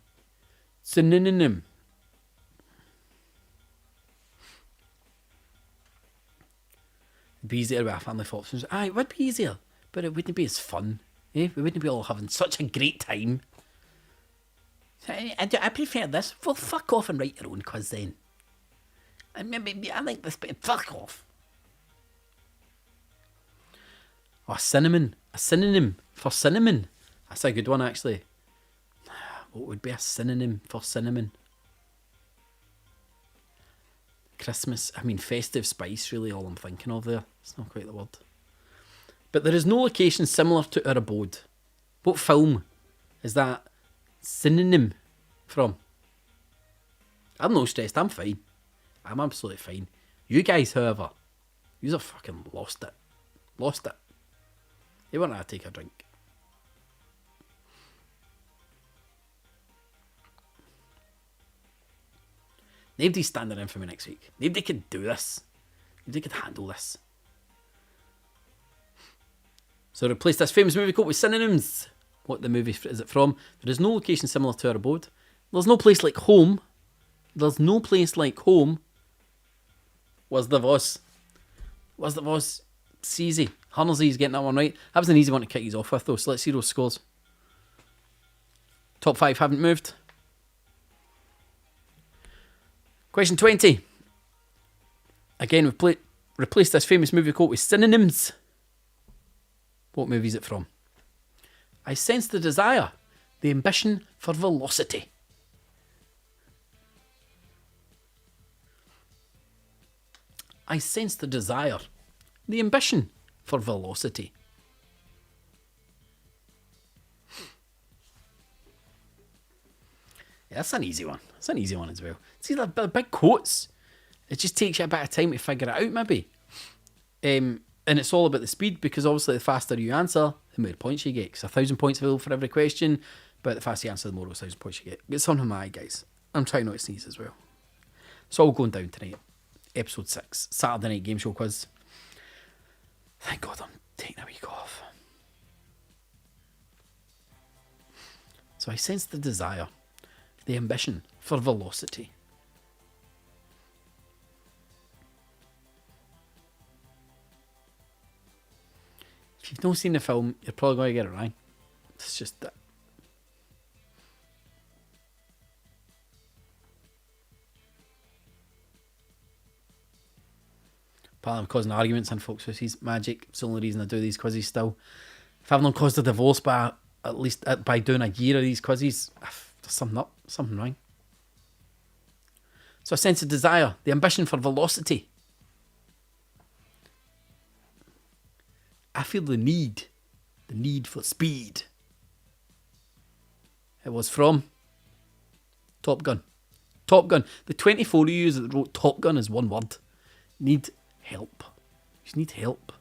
be easier with a family fortunes. It would be easier, but it wouldn't be as fun. We wouldn't be all having such a great time. I prefer this. Well, fuck off and write your own quiz then. And maybe I like this, but fuck off. Oh, a synonym for cinnamon. That's a good one, actually. What would be a synonym for cinnamon? Christmas, festive spice, really, all I'm thinking of there. It's not quite the word. But there is no location similar to our abode. What film is that synonym from? I'm not stressed, I'm fine. I'm absolutely fine. You guys, however, you have fucking lost it. You weren't going to take a drink. Nobody's standing in for me next week. Nobody could do this. Nobody could handle this. So replace this famous movie quote with synonyms. What the movie is it from? There is no location similar to our abode. There's no place like home. Was the Voss. It's easy. Hunnersy's getting that one right. That was an easy one to kick you off with though, so let's see those scores. Top 5 haven't moved. Question 20. Again, we've replaced this famous movie quote with synonyms. What movie is it from? I sense the desire, the ambition for velocity. I sense the desire, the ambition for velocity. Yeah, that's an easy one. It's an easy one as well. See, the big quotes, it just takes you a bit of time to figure it out, maybe. And it's all about the speed, because obviously the faster you answer, the more points you get. Because 1,000 points available for every question, but the faster you answer, the more 1,000 points you get. Get some of my guys. I'm trying not to sneeze as well. It's all going down tonight. Episode 6, Saturday night game show quiz. Thank God I'm taking a week off. So I sense the desire, the ambition for velocity. If you've not seen the film, you're probably going to get it right. It's just that. Apparently I'm causing arguments and folks, so he's magic. It's the only reason I do these quizzes still. If I've not caused a divorce by at least by doing a year of these quizzes, there's something wrong. So a sense of desire, the ambition for velocity. I feel the need for speed. It was from Top Gun. Top Gun. The 24 of you that wrote Top Gun is one word. Need help. You need help.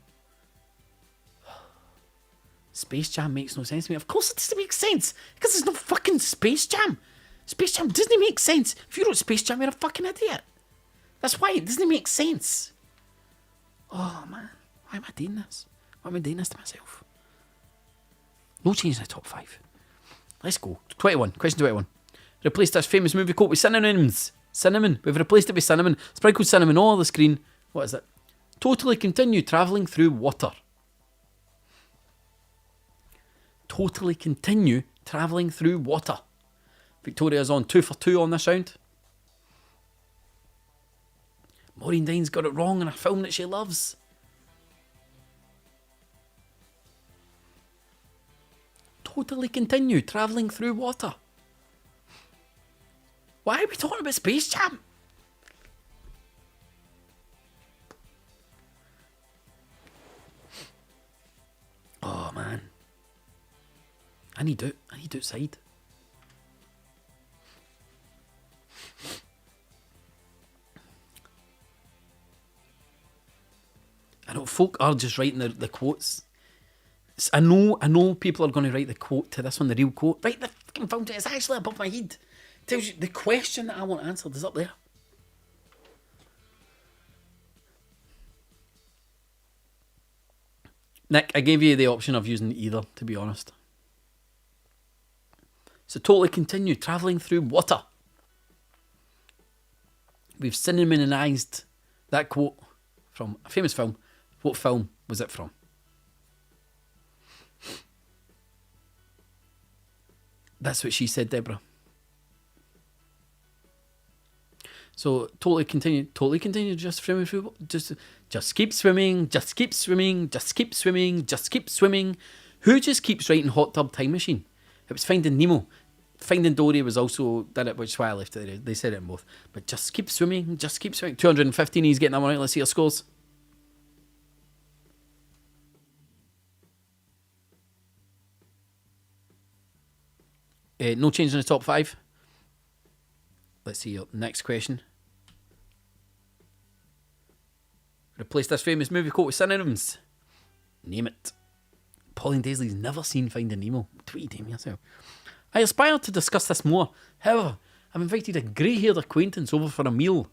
Space Jam makes no sense to me. Of course it doesn't make sense. Because there's no fucking Space Jam. Space Jam doesn't make sense. If you wrote Space Jam, you're a fucking idiot. That's why it doesn't make sense. Oh, man. Why am I doing this? Why am I doing this to myself? No change in the top 5. Let's go. 21. Question 21. Replace this famous movie quote with synonyms. Cinnamon. We've replaced it with cinnamon. Sprinkled cinnamon all over the screen. What is it? Totally continue travelling through water. Totally continue travelling through water. Victoria's on 2 for 2 on this round. Maureen Dine's got it wrong in a film that she loves. Totally continue travelling through water. Why are we talking about Space Jam? Oh man. I need outside. I know folk are just writing the quotes. I know people are going to write the quote to this one, the real quote. Right, the fucking fountain, it's actually above my head. It tells you the question that I want answered is up there. Nick, I gave you the option of using either, to be honest. So totally continue travelling through water. We've cinnamonized that quote from a famous film. What film was it from? That's what she said, Deborah. So totally continue, just swimming through, just keep swimming, just keep swimming, just keep swimming, just keep swimming. Who just keeps writing Hot Tub Time Machine? It was Finding Nemo. Finding Dory was also did it, which is why I left it there. They said it in both. But just keep swimming, just keep swimming. 215, he's getting that one right. Let's see your scores. No change in the top 5. Let's see your next question. Replace this famous movie quote with synonyms. Name it. Pauline Daisley's never seen Finding Nemo. What are you doing yourself? I aspire to discuss this more. However, I've invited a grey-haired acquaintance over for a meal.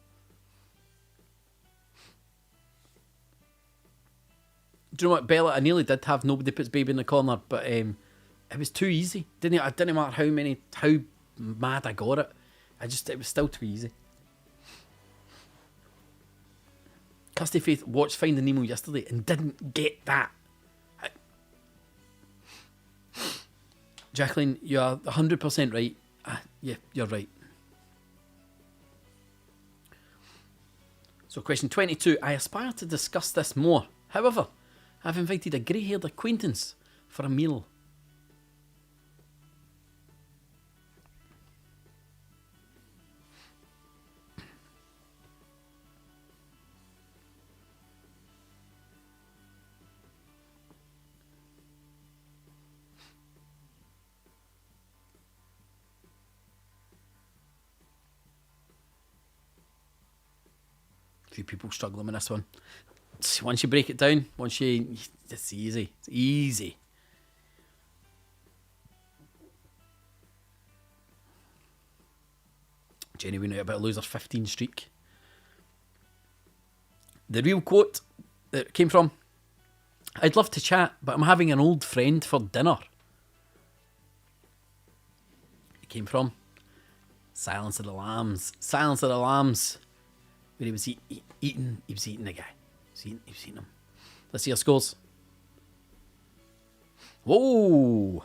Do you know what, Bella? I nearly did have Nobody Puts Baby in the Corner, but it was too easy. It didn't matter how mad I got it. It was still too easy. Kirsty Faith watched Finding Nemo yesterday and didn't get that. Jacqueline, you're 100% right. Yeah, you're right. So question 22. I aspire to discuss this more. However, I've invited a grey-haired acquaintance for a meal. Few people struggling with this one. Once you break it down, it's easy. It's easy. Jenny went out about a loser 15 streak. The real quote that it came from: I'd love to chat, but I'm having an old friend for dinner. It came from Silence of the Lambs. Silence of the Lambs. Where he was eating the guy. He was eating him. Let's see our scores. Whoa!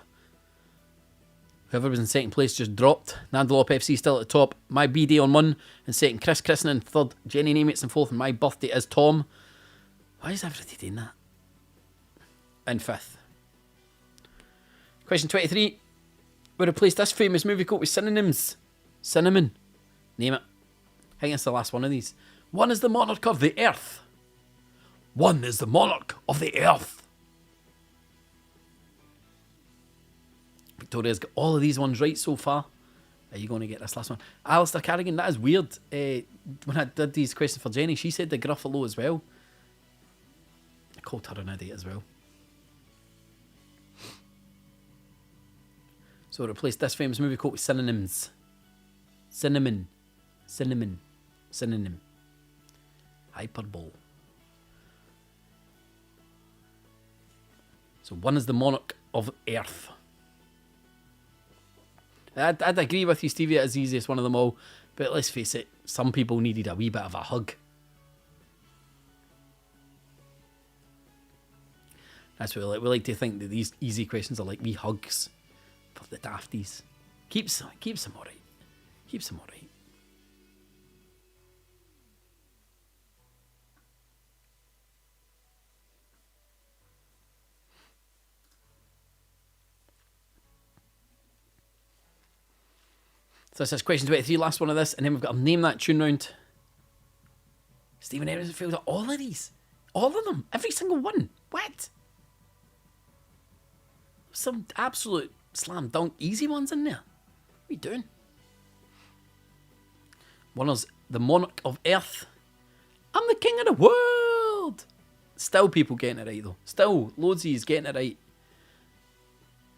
Whoever was in second place just dropped. Nandalop FC still at the top. My B-Day on 1 and second. Chris Christen in third. Jenny Namates in fourth. And my birthday is Tom. Why is everybody doing that? In fifth. Question 23. We replace this famous movie quote with synonyms. Cinnamon. Name it. I think it's the last one of these. One is the monarch of the earth. One is the monarch of the earth. Victoria's got all of these ones right so far. Are you going to get this last one? Alistair Carrigan, that is weird. When I did these questions for Jenny, she said the Gruffalo as well. I called her an idiot as well. So replace this famous movie quote with synonyms. Cinnamon. Cinnamon. Synonym. Hyperbole. So one is the monarch of earth. I'd agree with you, Stevie. It is the easiest one of them all. But let's face it, some people needed a wee bit of a hug. That's what we like to think, that these easy questions are like wee hugs for the dafties. Keeps them alright. Keeps them alright. So this is question 23, last one of this, and then we've got to name that tune round. Stephen Evans failed at all of these. All of them. Every single one. What? Some absolute slam dunk easy ones in there. What are you doing? One is the monarch of earth. I'm the king of the world. Still people getting it right though. Still loads of yous getting it right.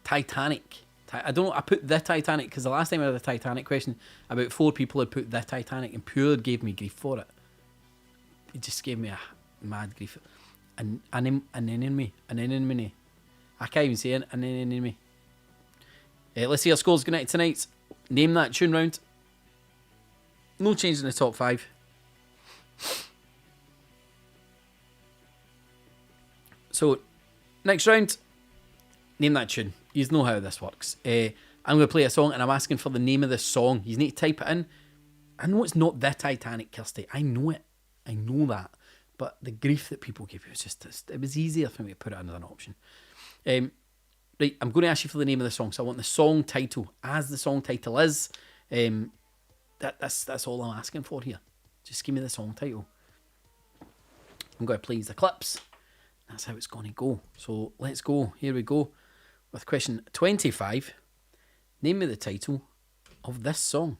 Titanic. I don't know, I put the Titanic because the last time I had a Titanic question, about 4 people had put the Titanic and pure gave me grief for it. It just gave me a mad grief. An enemy. I can't even say an enemy. Let's see our scores going out tonight. Name that tune round. No change in the top 5. So, next round, name that tune. You know how this works. I'm going to play a song and I'm asking for the name of the song. You need to type it in. I know it's not the Titanic, Kirsty. I know it. I know that. But the grief that people give you, it was easier for me to put it in as an option. Right, I'm going to ask you for the name of the song. So I want the song title. As the song title is, that's all I'm asking for here. Just give me the song title. I'm going to play the clips. That's how it's going to go. So let's go. Here we go. With question 25, name me the title of this song.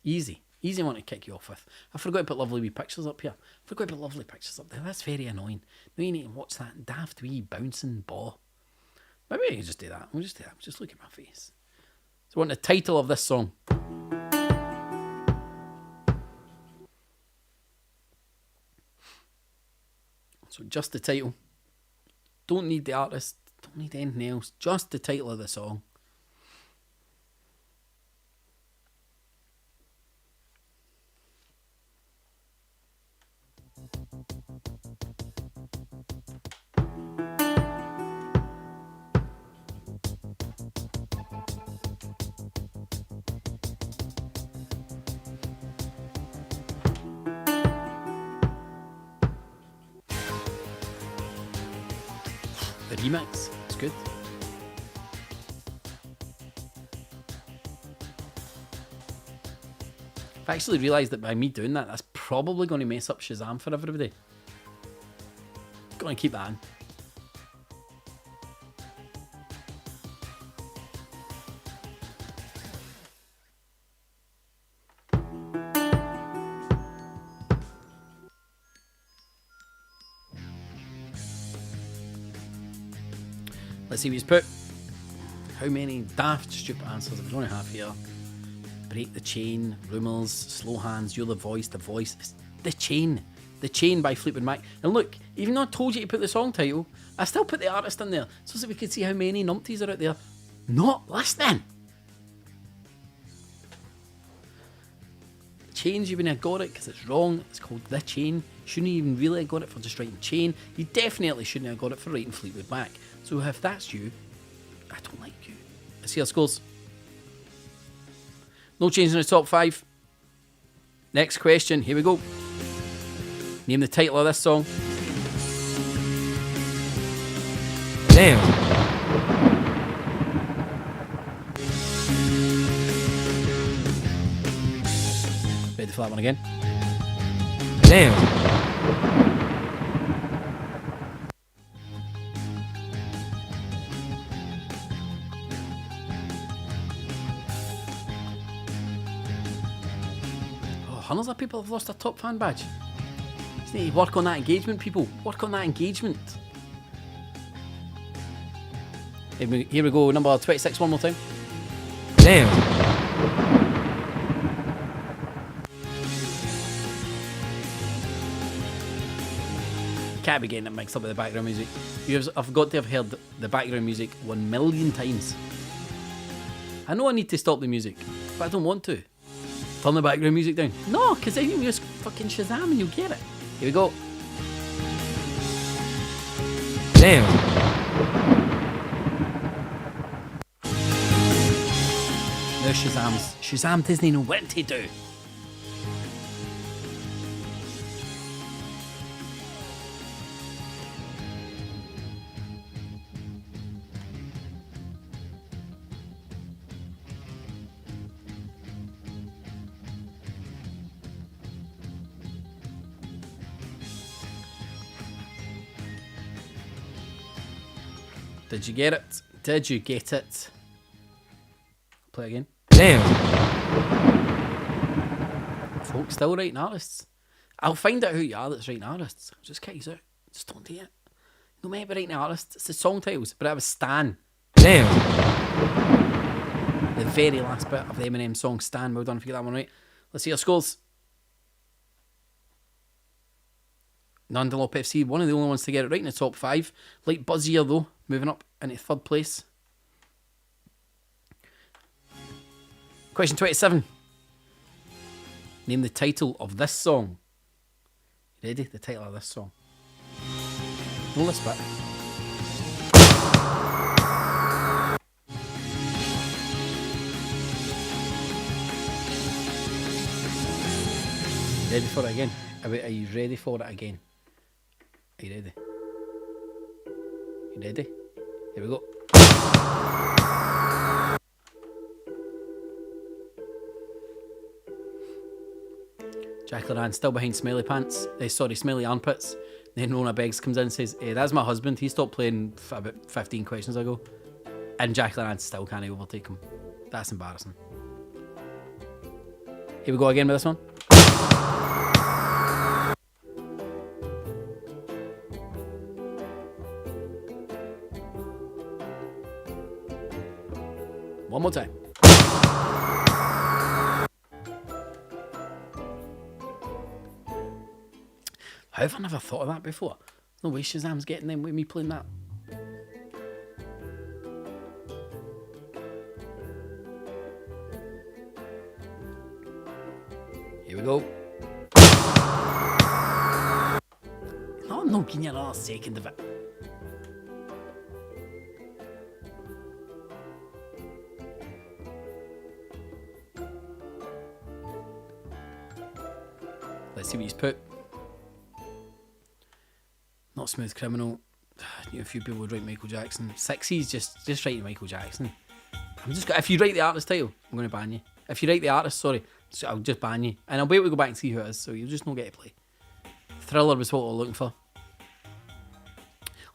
Easy one to kick you off with. I forgot to put lovely wee pictures up here. That's very annoying. No, you need to watch that daft wee bouncing ball. Maybe I can just do that. Just look at my face. So I want the title of this song. So just the title. Don't need the artist. Don't need anything else. Just the title of the song. The remix. It's good. I've actually realised that by me doing that, that's probably going to mess up Shazam for everybody. Going to keep that in. Let's see what he's put. How many daft, stupid answers? There's only half here. Break the Chain, Rumours, Slow Hands, You're the Voice. It's The Chain. The Chain by Fleetwood Mac. And look, even though I told you to put the song title, I still put the artist in there so that we could see how many numpties are out there not listening. Chains, you wouldn't have got it because it's wrong. It's called The Chain. Shouldn't even really have got it for just writing Chain. You definitely shouldn't have got it for writing Fleetwood Mac. So if that's you, I don't like you. Let's see our scores. No change in the top 5. Next question. Here we go. Name the title of this song. Damn. Ready for that one again? Damn. Oh, hundreds of people have lost their top fan badge. Just need to work on that engagement, people. Work on that engagement. Here we go, number 26 one more time. Damn. Can't be getting it mixed up with the background music. I've got to have heard the background music 1 million times. I know I need to stop the music, but I don't want to. Turn the background music down. No, because then you just fucking Shazam and you'll get it. Here we go. Damn. Now Shazam doesn't know what to do. Did you get it? Did you get it? Play again. Damn. Folks still writing artists. I'll find out who you are that's writing artists. I'll just kick you out. Just don't do it. No matter writing artists, it's the song titles. But I was Stan. Damn. The very last bit of the Eminem song Stan. Well done if you get that one right. Let's see your scores. Nandalop FC, one of the only ones to get it right in the top 5. Light buzz here though, moving up into 3rd place. Question 27. Name the title of this song. Ready? The title of this song. Know this bit. Ready for it again? Are you ready for it again? Are you ready? You ready? Here we go. Jack Laran still behind Smelly Pants. Smelly Armpits. Then Rona Beggs comes in and says, that's my husband. He stopped playing about 15 questions ago. And Jack Laran still can't overtake him. That's embarrassing. Here we go again with this one. One more time. How have I never thought of that before? No way Shazam's getting them with me playing that. Here we go. No, give me another second of it. Let's see what he's put. Not Smooth Criminal. A few people would write Michael Jackson. Sixties, just writing Michael Jackson. If you write the artist title, I'm going to ban you. If you write the artist, sorry, I'll just ban you. And I'll be able to go back and see who it is, so you'll just not get to play. Thriller was what we're looking for.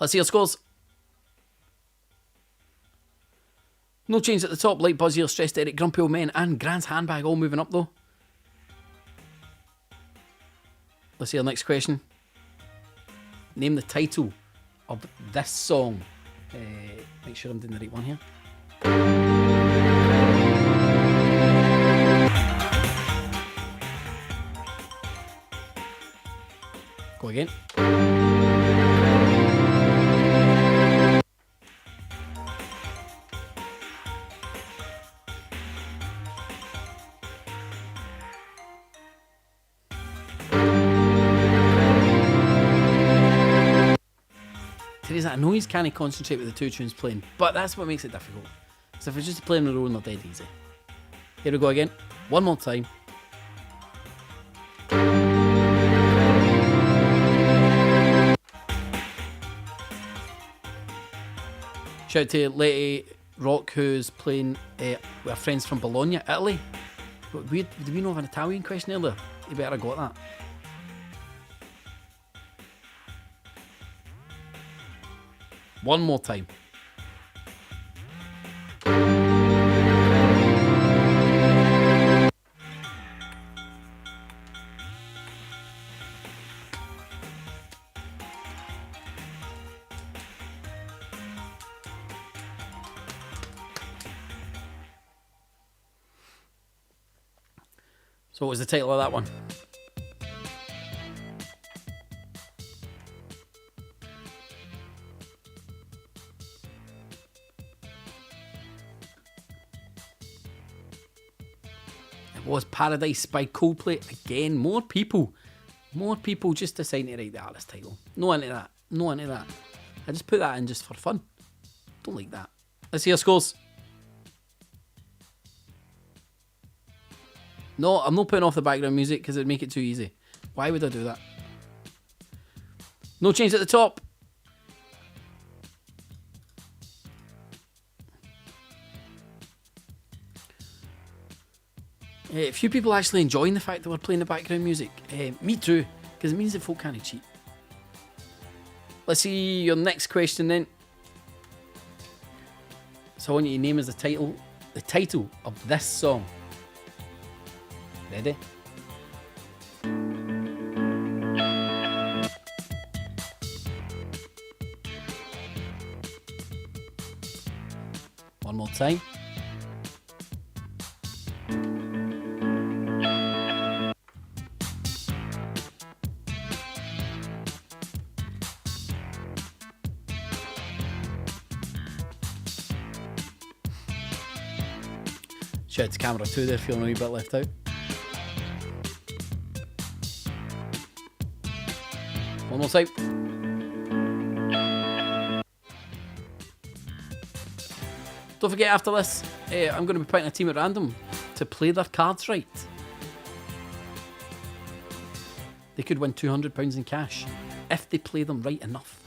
Let's see your scores. No change at the top. Light Buzz here, Stressed Eric, Grumpy Old Men, and Grant's Handbag all moving up though. Let's see our next question. Name the title of this song. Make sure I'm doing the right one here. Go again. Teresa, I know you can't concentrate with the two tunes playing, but that's what makes it difficult. So if it's just playing in a row, they're dead easy. Here we go again. One more time. Shout out to Letty Rock, who's playing with our friends from Bologna, Italy. What, weird, did we know of an Italian question earlier? You better have got that. One more time. So what was the title of that one? It was Paradise by Coldplay. Again, more people just deciding to write the artist title. No into that. No into that. I just put that in just for fun. Don't like that. Let's see your scores. No, I'm not putting off the background music because it'd make it too easy. Why would I do that? No change at the top. A few people actually enjoying the fact that we're playing the background music. Me too, because it means that folk can't cheat. Let's see your next question then. So I want you to name as the title of this song. Ready? One more time. Shout out to camera 2 there, feeling a wee bit left out. One more time. Don't forget, after this, I'm going to be putting a team at random to play their cards right. They could win £200 in cash if they play them right enough.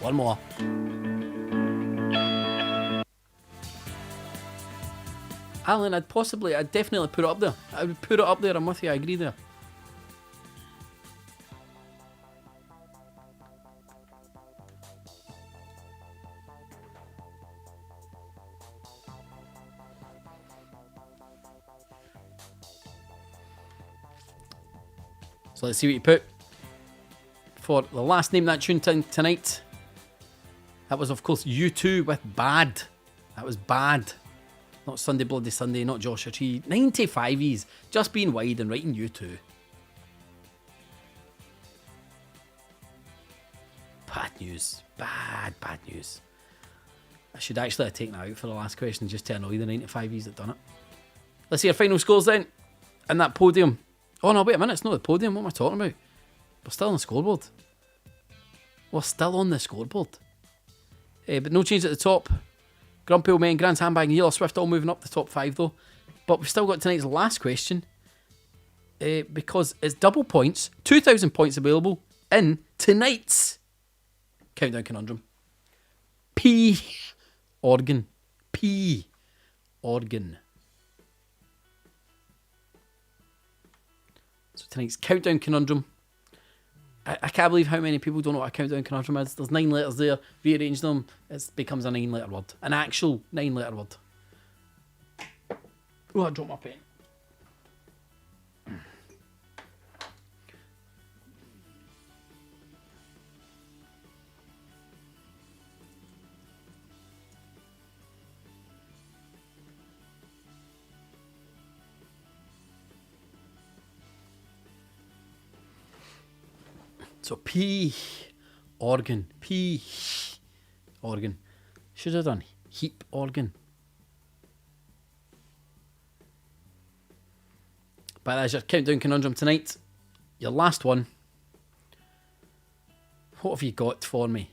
One more. Alan, I'd definitely put it up there. I would put it up there, I'm with you, I agree there. So let's see what you put for the last name that tuned in tonight. That was, of course, U2 with Bad. That was Bad. Not Sunday Bloody Sunday, not Joshua Tree. 95s, just being wide and writing U2. Bad news. Bad news. I should actually have taken that out for the last question just to annoy the 95s that done it. Let's see our final scores then. And that podium. Oh no, wait a minute, it's not the podium. What am I talking about? We're still on the scoreboard. We're still on the scoreboard. But no change at the top. Grumpy Old Men, Grant's Handbag and Taylor Swift all moving up the top 5 though. But we've still got tonight's last question. Because it's double points, 2,000 points available in tonight's Countdown Conundrum. P. Organ. P. Organ. So tonight's Countdown Conundrum. I can't believe how many people don't know what a countdown conundrum is. There's 9 letters there. Rearrange them, it becomes a 9-letter word. An actual 9-letter word. Oh, I dropped my pen. So P, organ, P, organ. Should have done heap organ. But that's your Countdown Conundrum tonight. Your last one. What have you got for me?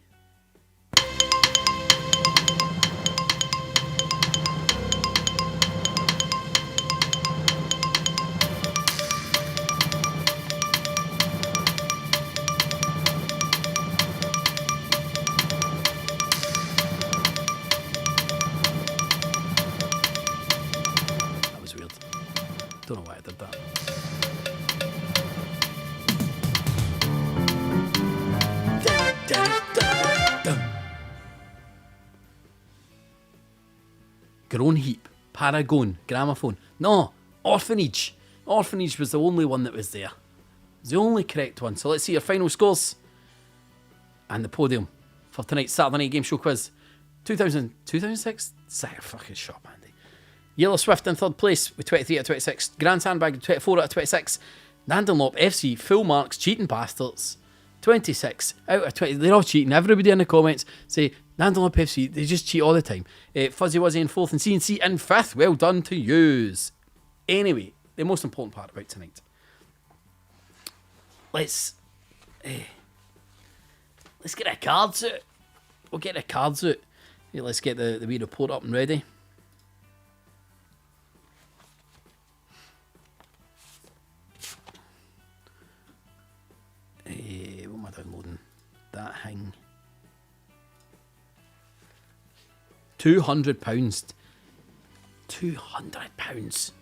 Grown Heap, Paragon, Gramophone. No, Orphanage. Orphanage was the only one that was there. It's the only correct one. So let's see your final scores and the podium for tonight's Saturday Night Game Show Quiz. 2006? Fucking shot, Andy. Yellow Swift in third place with 23 out of 26. Grand Sandbag with 24 out of 26. Dandenlop FC, full marks, cheating bastards. 26 out of 20. They're all cheating. Everybody in the comments say, Dandenlop FC, they just cheat all the time. Fuzzy Wuzzy in fourth and CNC in fifth. Well done to yous. Anyway, the most important part about tonight. Let's get our cards out. We'll get the cards out. Here, let's get the wee report up and ready. What am I downloading? That thing. £200. £200.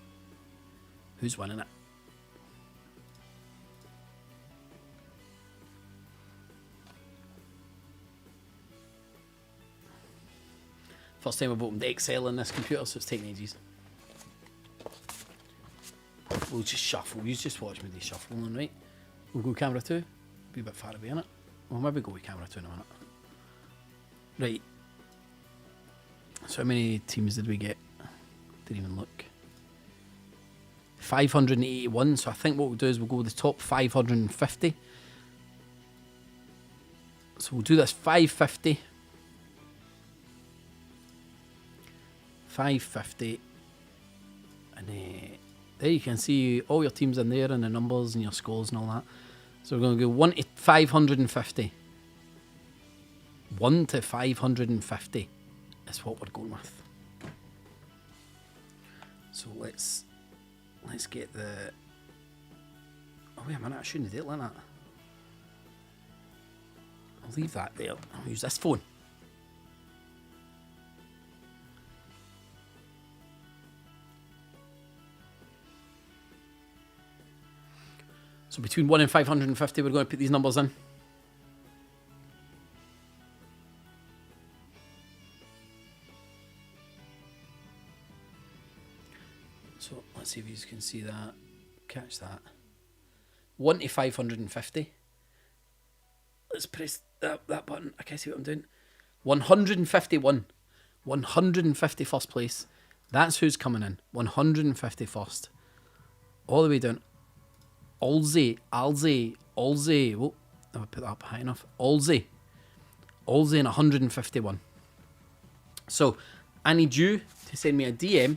Who's winning it? First time I've opened Excel in this computer, so it's taking ages. We'll just shuffle. You just watch me do shuffling, right? We'll go camera 2. Be a bit far away, innit? We'll maybe go with camera 2 in a minute. Right. So how many teams did we get? Didn't even look. 581. So I think what we'll do is we'll go with the top 550. So we'll do this 550. 550. And there you can see all your teams in there and the numbers and your scores and all that. So we're going to go 1 to 550. 1 to 550 is what we're going with. So let's get the... Oh wait a minute, I shouldn't do it like that. I'll leave that there. I'll use this phone. So between 1 and 550, we're going to put these numbers in. So let's see if you can see that. Catch that. 1 to 550. Let's press that button. I can't see what I'm doing. 151. 151st place. That's who's coming in. 151st. All the way down. Alzey. Whoa, I put that up high enough. Alzey in 151. So I need you to send me a DM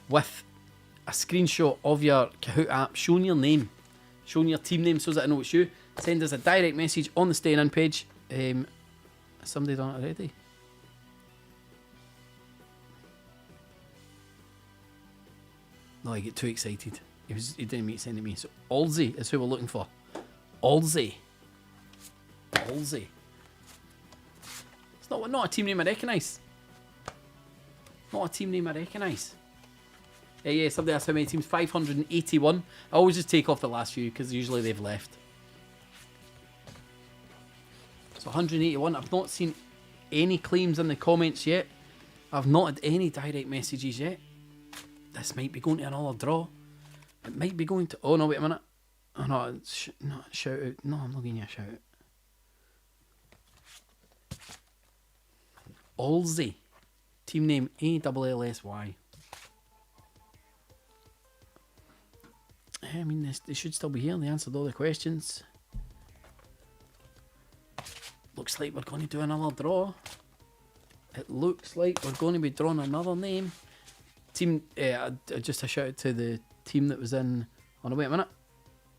with a screenshot of your Kahoot app showing your name, showing your team name so that I know it's you. Send us a direct message on the Staying In page. Has somebody done it already? No, I get too excited. He didn't mean sending me. So Alzey is who we're looking for. Alzey. It's not a team name I recognise. Not a team name I recognise. Yeah, somebody asked how many teams. 581. I always just take off the last few because usually they've left. So 181. I've not seen any claims in the comments yet. I've not had any direct messages yet. This might be going to another draw. It might be going to... Oh, no, wait a minute. Oh, no, shout out. No, I'm not giving you a shout out. Alzey. Team name ALLSY. I mean, they should still be here. They answered all the questions. Looks like we're going to do another draw. It looks like we're going to be drawing another name. Team... just a shout out to the team that was in... Oh no, wait a minute.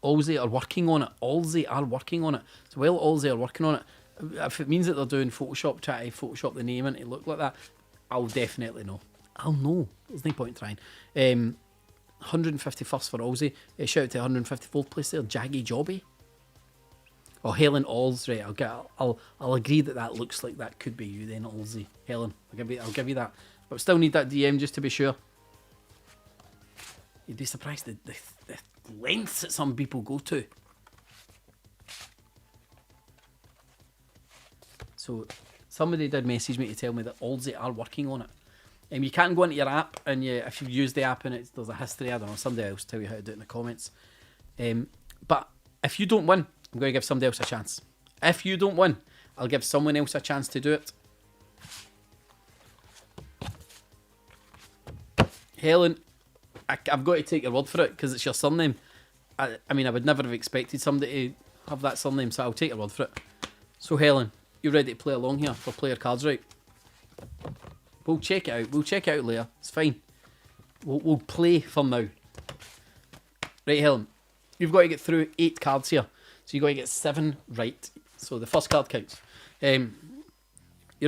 Alzey are working on it. So while Alzey are working on it, if it means that they're doing Photoshop, try to Photoshop the name in to look like that, I'll definitely know. I'll know. There's no point in trying. 151st for Alzey. Shout out to 154th place there, Jaggy Jobby. Oh, Helen Alls, right? I'll agree that looks like that could be you then, Alzey. Helen, I'll give you that. But still need that DM just to be sure. You'd be surprised the lengths that some people go to. So somebody did message me to tell me that Alzey are working on it. You can go into your app, and if you've used the app and there's a history, I don't know, somebody else tell you how to do it in the comments. But if you don't win, I'm going to give somebody else a chance. If you don't win, I'll give someone else a chance to do it. Helen, I've got to take your word for it because it's your surname. I mean, I would never have expected somebody to have that surname, so I'll take your word for it. So, Helen, you ready to play along here for player cards, right? We'll check it out. We'll check it out later. It's fine. We'll play for now. Right, Helen, you've got to get through 8 cards here. So you've got to get 7 right. So the first card counts. You're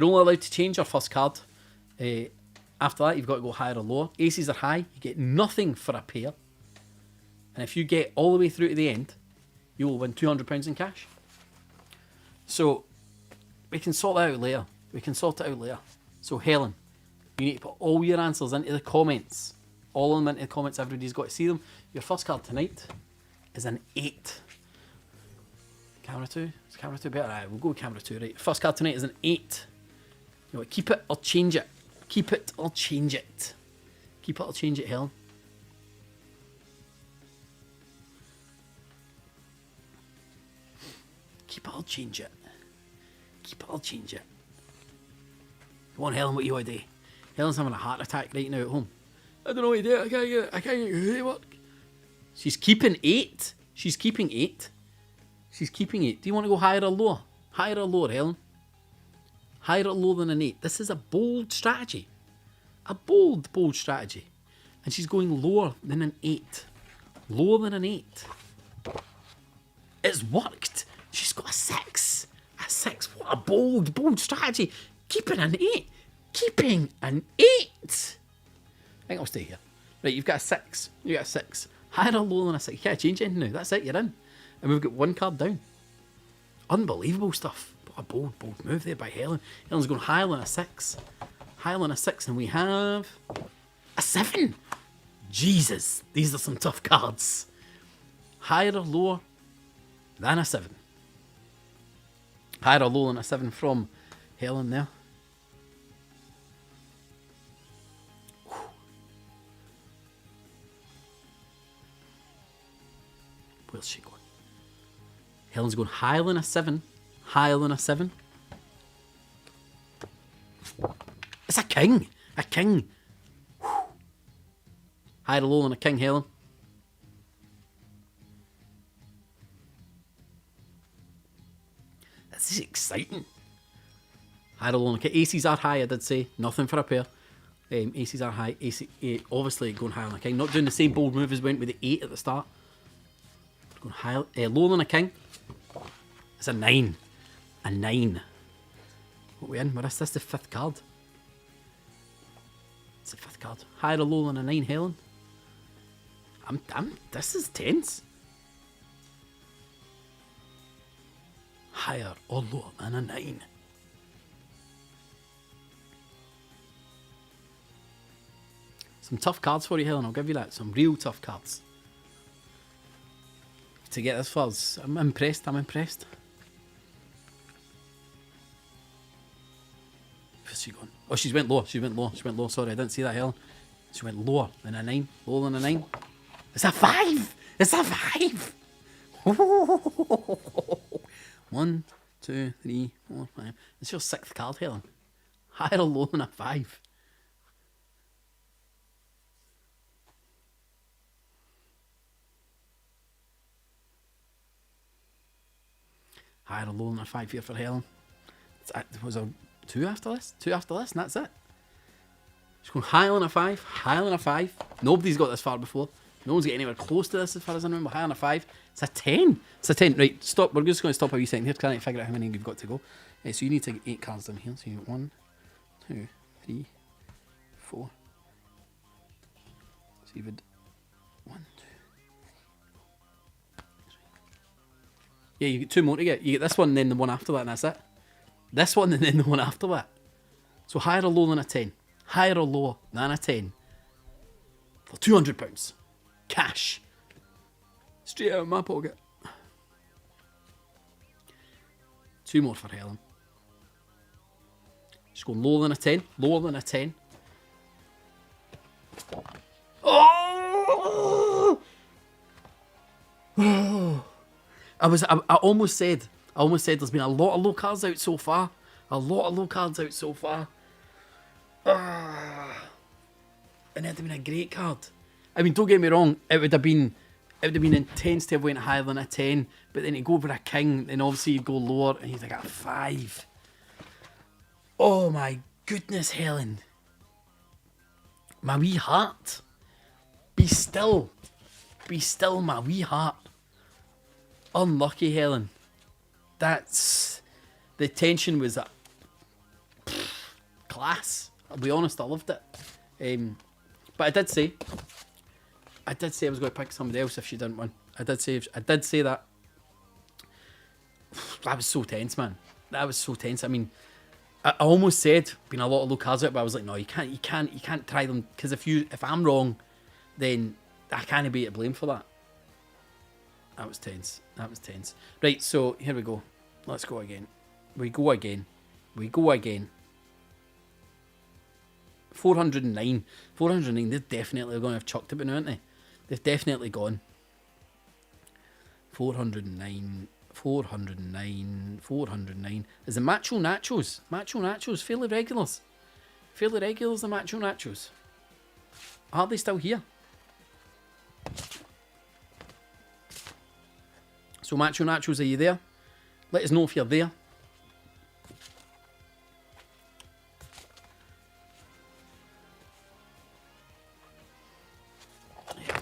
only allowed to change your first card. After that, you've got to go higher or lower. Aces are high. You get nothing for a pair. And if you get all the way through to the end, you will win £200 in cash. So we can sort that out later. So Helen, you need to put all your answers into the comments. All of them into the comments. Everybody's got to see them. Your first card tonight is an 8. Camera 2? Is camera 2 better? Right, we'll go with camera 2, right. First card tonight is an 8. You know, keep it or change it. Keep it or change it. Keep it or change it, Helen. Keep it or change it. Keep it or change it. Come on, Helen, what you want to do? Helen's having a heart attack right now at home. I don't know what to do. I can't get it to work. She's keeping 8. She's keeping 8. She's keeping 8. Do you want to go higher or lower? Higher or lower, Helen? Higher or lower than an 8. This is a bold strategy. A bold strategy. And she's going lower than an 8. Lower than an 8. It's worked. She's got a 6. A 6. What a bold strategy. Keeping an 8. Keeping an 8. I think I'll stay here. Right, you've got a 6. You got a 6. Higher or lower than a 6. You can't change anything now. That's it, you're in. And we've got 1 card down. Unbelievable stuff. What a bold move there by Helen. Helen's going higher than a 6. Higher than a 6. And we have a 7. Jesus. These are some tough cards. Higher or lower than a 7. Higher or lower than a 7 from Helen there. Where's she going? Helen's going higher than a 7. Higher than a 7. It's a king. A king. Higher or lower than a king, Helen? This is exciting. Higher or lower than a king. Aces are high, I did say. Nothing for a pair. Aces are high. Obviously going higher than a king. Not doing the same bold move as we went with the 8 at the start. Going higher, lower than a king. It's a 9. A 9. What are we in? That's the 5th card. It's the 5th card. Higher or lower than a 9, Helen? This is tense. Higher or lower than a 9? Some tough cards for you, Helen. I'll give you that. Some real tough cards. To get this far, I'm impressed. Where's she going? Oh, she went lower. Sorry, I didn't see that, Helen. She went lower than a 9. Lower than a 9. It's a 5. It's a 5. 1, 2, 3, 4, 5. It's your 6th card, Helen. Higher or lower than a 5? Higher or lower than a 5 here for Helen. Was there 2 after this? 2 after this, and that's it. She's going higher than a 5. Higher than a 5. Nobody's got this far before. No one's getting anywhere close to this as far as I remember. Higher than a 5. It's a 10. It's a 10. Right, stop. We're just going to stop a wee second here because I need to figure out how many you've got to go. So you need to get 8 cards down here. So you got 1, 2, 3, 4. So you've had 1, 2. Yeah, you get 2 more to get. You get this one and then the one after that, and that's it. This one and then the one after that. So higher or lower than a 10. Higher or lower than a 10. For £200. Cash. Straight out of my pocket. 2 more for Helen. She's going lower than a 10. Lower than a 10. I almost said there's been a lot of low cards out so far. And it'd have been a great card. I mean, don't get me wrong, it would have been intense to have went higher than a 10, but then to go for a king, then obviously you'd go lower, and you'd have got a 5. Oh my goodness, Helen. My wee heart. Be still, my wee heart. Unlucky, Helen. That's... The tension was a class. I'll be honest, I loved it. But I did say I was going to pick somebody else if she didn't win. I did say that. That was so tense, man. That was so tense. I mean, I almost said been a lot of low cards out, but I was like, no, you can't try them, because if I'm wrong, then I can't be to blame for that. That was tense. Right, so here we go. Let's go again. We go again. 409. They're definitely going to have chucked it by now, aren't they? They've definitely gone. 409. Is the Macho Nachos fairly regulars? The Macho Nachos. Are they still here? So Macho Nachos, are you there? Let us know if you're there.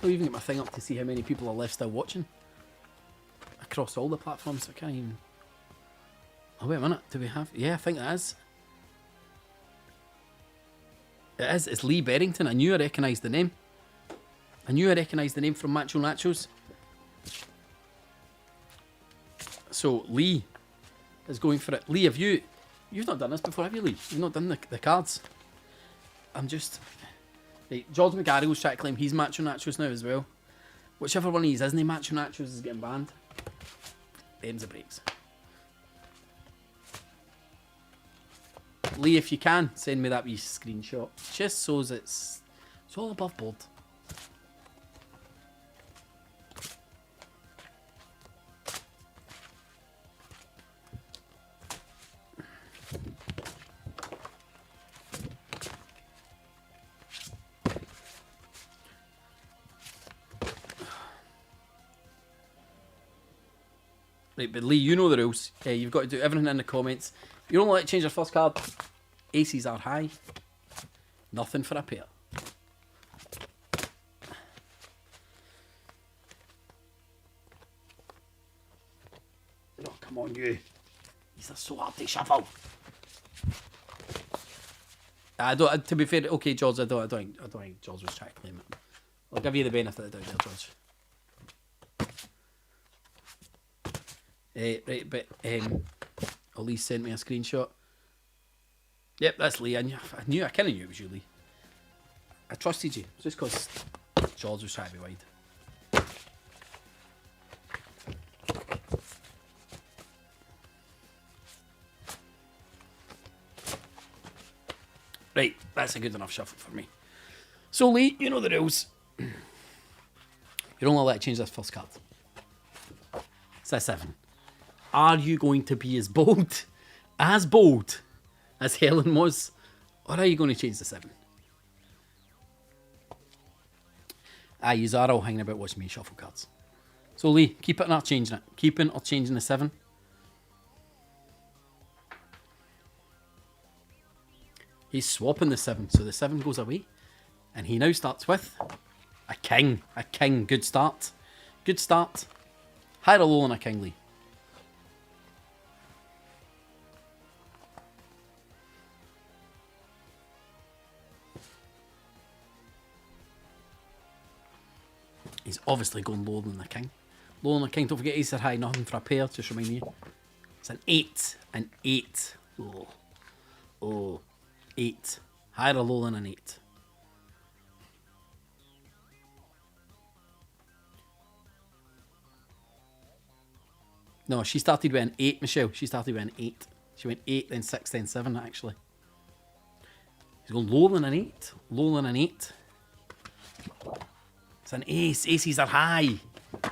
I'll even get my thing up to see how many people are left still watching. Across all the platforms, I can't even... Oh, wait a minute. Do we have... Yeah, I think it is. It is. It's Lee Berrington. I knew I recognised the name. From Macho Nachos. So, Lee is going for it. Lee, you've not done this before, have you, Lee? You've not done the cards. I'm just... Right, George McGarrigle's trying to claim he's Macho Nachos now as well. Whichever one of these isn't he Macho Nachos is getting banned. Them's the breaks. Lee, if you can, send me that wee screenshot. Just so it's all above board. Right, but Lee, you know the rules. You've got to do everything in the comments. You don't let it change your first card. Aces are high. Nothing for a pair. Oh, come on, you. These are so hard to shuffle. I don't. To be fair, okay, George. I don't think George was trying to claim it. I'll give you the benefit of the doubt there, George. Right, but Lee sent me a screenshot. Yep, that's Lee. I kind of knew it was you, Lee. I trusted you just because George was trying to be wide. Right, that's a good enough shuffle for me. So Lee, you know the rules. You're only allowed to change this first card. It's a 7. Are you going to be as bold as Helen was? Or are you going to change the 7? You are all hanging about watching me shuffle cards. So Lee, keep it or changing it? Keeping or changing the 7? He's swapping the 7, so the 7 goes away. And he now starts with a king. A king. Good start. Higher or low on a king, Lee? He's obviously going lower than the king. Lower than the king. Don't forget aces are high. Nothing for a pair. Just remind me. It's an 8. An 8. Oh. 8. Higher or lower than an 8? No, she started with an 8, Michelle. She started with an 8. She went 8, then 6, then 7, actually. He's going lower than an 8. Lower than an 8. It's an ace. Aces are high.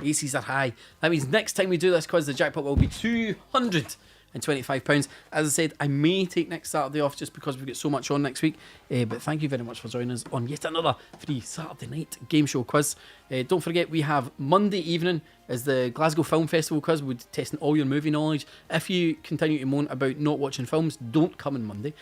Aces are high. That means next time we do this quiz, the jackpot will be £225. As I said, I may take next Saturday off just because we've got so much on next week. But thank you very much for joining us on yet another free Saturday night game show quiz. Don't forget, we have Monday evening as the Glasgow Film Festival quiz. We're testing all your movie knowledge. If you continue to moan about not watching films, don't come on Monday.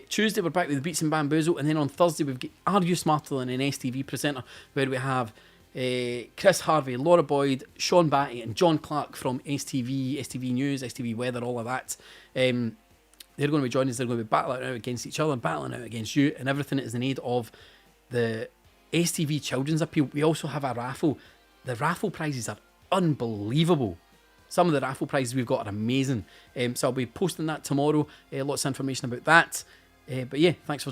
Tuesday, we're back with Beats and Bamboozle. And then on Thursday, we've got Are You Smarter Than an STV Presenter, where we have Chris Harvey, Laura Boyd, Sean Batty and John Clark from STV News, STV Weather, all of that. They're going to be joining us. They're going to be battling out against each other, battling out against you, and everything is in aid of the STV Children's Appeal. We also have a raffle. The raffle prizes are unbelievable. Some of the raffle prizes we've got are amazing. So I'll be posting that tomorrow. Lots of information about that. But yeah, thanks for joining.